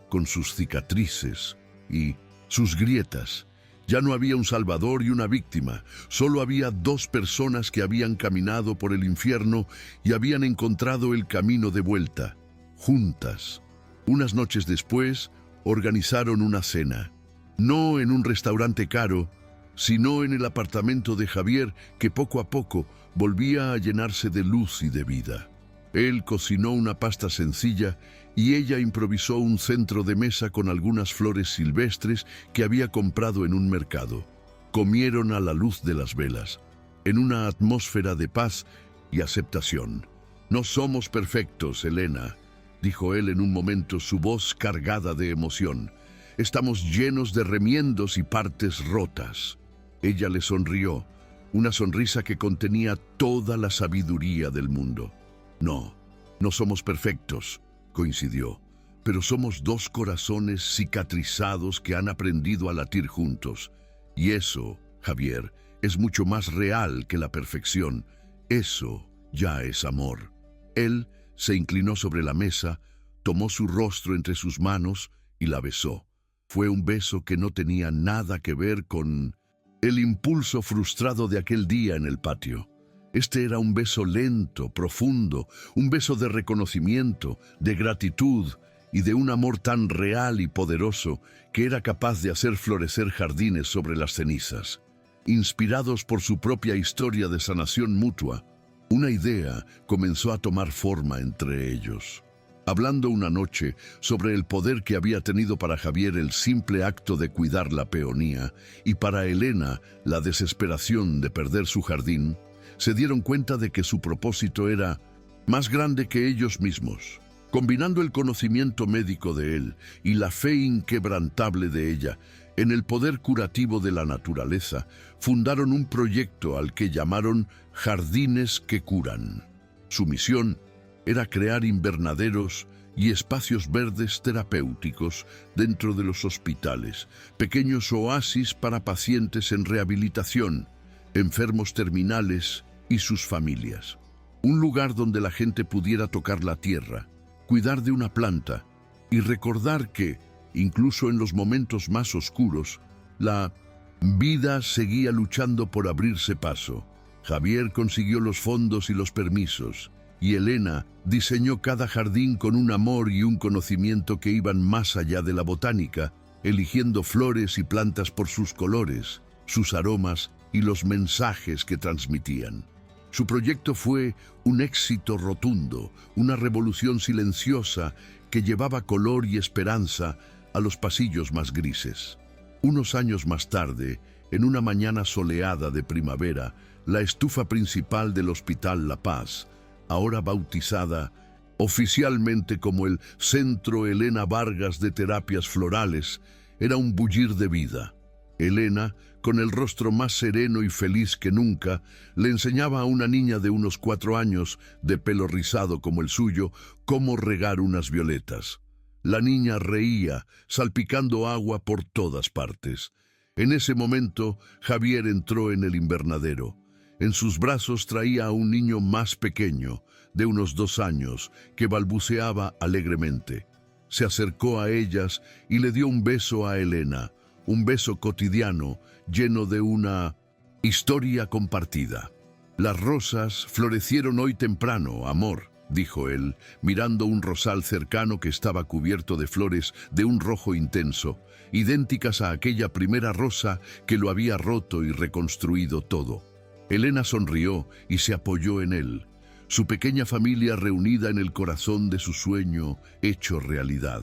con sus cicatrices y sus grietas. Ya no había un salvador y una víctima, solo había dos personas que habían caminado por el infierno y habían encontrado el camino de vuelta, juntas. Unas noches después, organizaron una cena, no en un restaurante caro, sino en el apartamento de Javier, que poco a poco volvía a llenarse de luz y de vida. Él cocinó una pasta sencilla y ella improvisó un centro de mesa con algunas flores silvestres que había comprado en un mercado. Comieron a la luz de las velas, en una atmósfera de paz y aceptación. «No somos perfectos, Elena», dijo él en un momento, su voz cargada de emoción. «Estamos llenos de remiendos y partes rotas». Ella le sonrió, una sonrisa que contenía toda la sabiduría del mundo. «No, no somos perfectos», coincidió, «pero somos dos corazones cicatrizados que han aprendido a latir juntos. Y eso, Javier, es mucho más real que la perfección. Eso ya es amor». Él se inclinó sobre la mesa, tomó su rostro entre sus manos y la besó. Fue un beso que no tenía nada que ver con el impulso frustrado de aquel día en el patio. Este era un beso lento, profundo, un beso de reconocimiento, de gratitud y de un amor tan real y poderoso que era capaz de hacer florecer jardines sobre las cenizas. Inspirados por su propia historia de sanación mutua, una idea comenzó a tomar forma entre ellos. Hablando una noche sobre el poder que había tenido para Javier el simple acto de cuidar la peonía y para Elena la desesperación de perder su jardín, se dieron cuenta de que su propósito era más grande que ellos mismos. Combinando el conocimiento médico de él y la fe inquebrantable de ella en el poder curativo de la naturaleza, fundaron un proyecto al que llamaron Jardines que Curan. Su misión era crear invernaderos y espacios verdes terapéuticos dentro de los hospitales, pequeños oasis para pacientes en rehabilitación, enfermos terminales y sus familias. Un lugar donde la gente pudiera tocar la tierra, cuidar de una planta y recordar que, incluso en los momentos más oscuros, la vida seguía luchando por abrirse paso. Javier consiguió los fondos y los permisos, y Elena diseñó cada jardín con un amor y un conocimiento que iban más allá de la botánica, eligiendo flores y plantas por sus colores, sus aromas y los mensajes que transmitían. Su proyecto fue un éxito rotundo, una revolución silenciosa que llevaba color y esperanza a los pasillos más grises. Unos años más tarde, en una mañana soleada de primavera, la estufa principal del Hospital La Paz, ahora bautizada oficialmente como el Centro Elena Vargas de Terapias Florales, era un bullir de vida. Elena, con el rostro más sereno y feliz que nunca, le enseñaba a una niña de unos 4 años, de pelo rizado como el suyo, cómo regar unas violetas. La niña reía, salpicando agua por todas partes. En ese momento, Javier entró en el invernadero. En sus brazos traía a un niño más pequeño, de unos 2 años, que balbuceaba alegremente. Se acercó a ellas y le dio un beso a Elena, un beso cotidiano, lleno de una historia compartida. Las rosas florecieron hoy temprano, amor, dijo él, mirando un rosal cercano que estaba cubierto de flores de un rojo intenso, idénticas a aquella primera rosa que lo había roto y reconstruido todo. Elena sonrió y se apoyó en él, su pequeña familia reunida en el corazón de su sueño hecho realidad.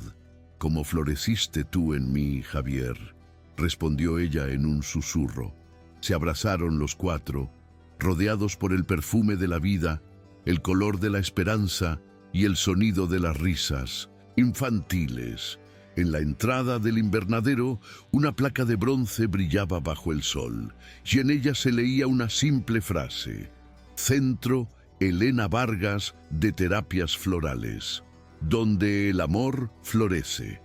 «Como floreciste tú en mí, Javier», respondió ella en un susurro. Se abrazaron los 4, rodeados por el perfume de la vida, el color de la esperanza y el sonido de las risas infantiles. En la entrada del invernadero, una placa de bronce brillaba bajo el sol, y en ella se leía una simple frase: Centro Elena Vargas de Terapias Florales, donde el amor florece.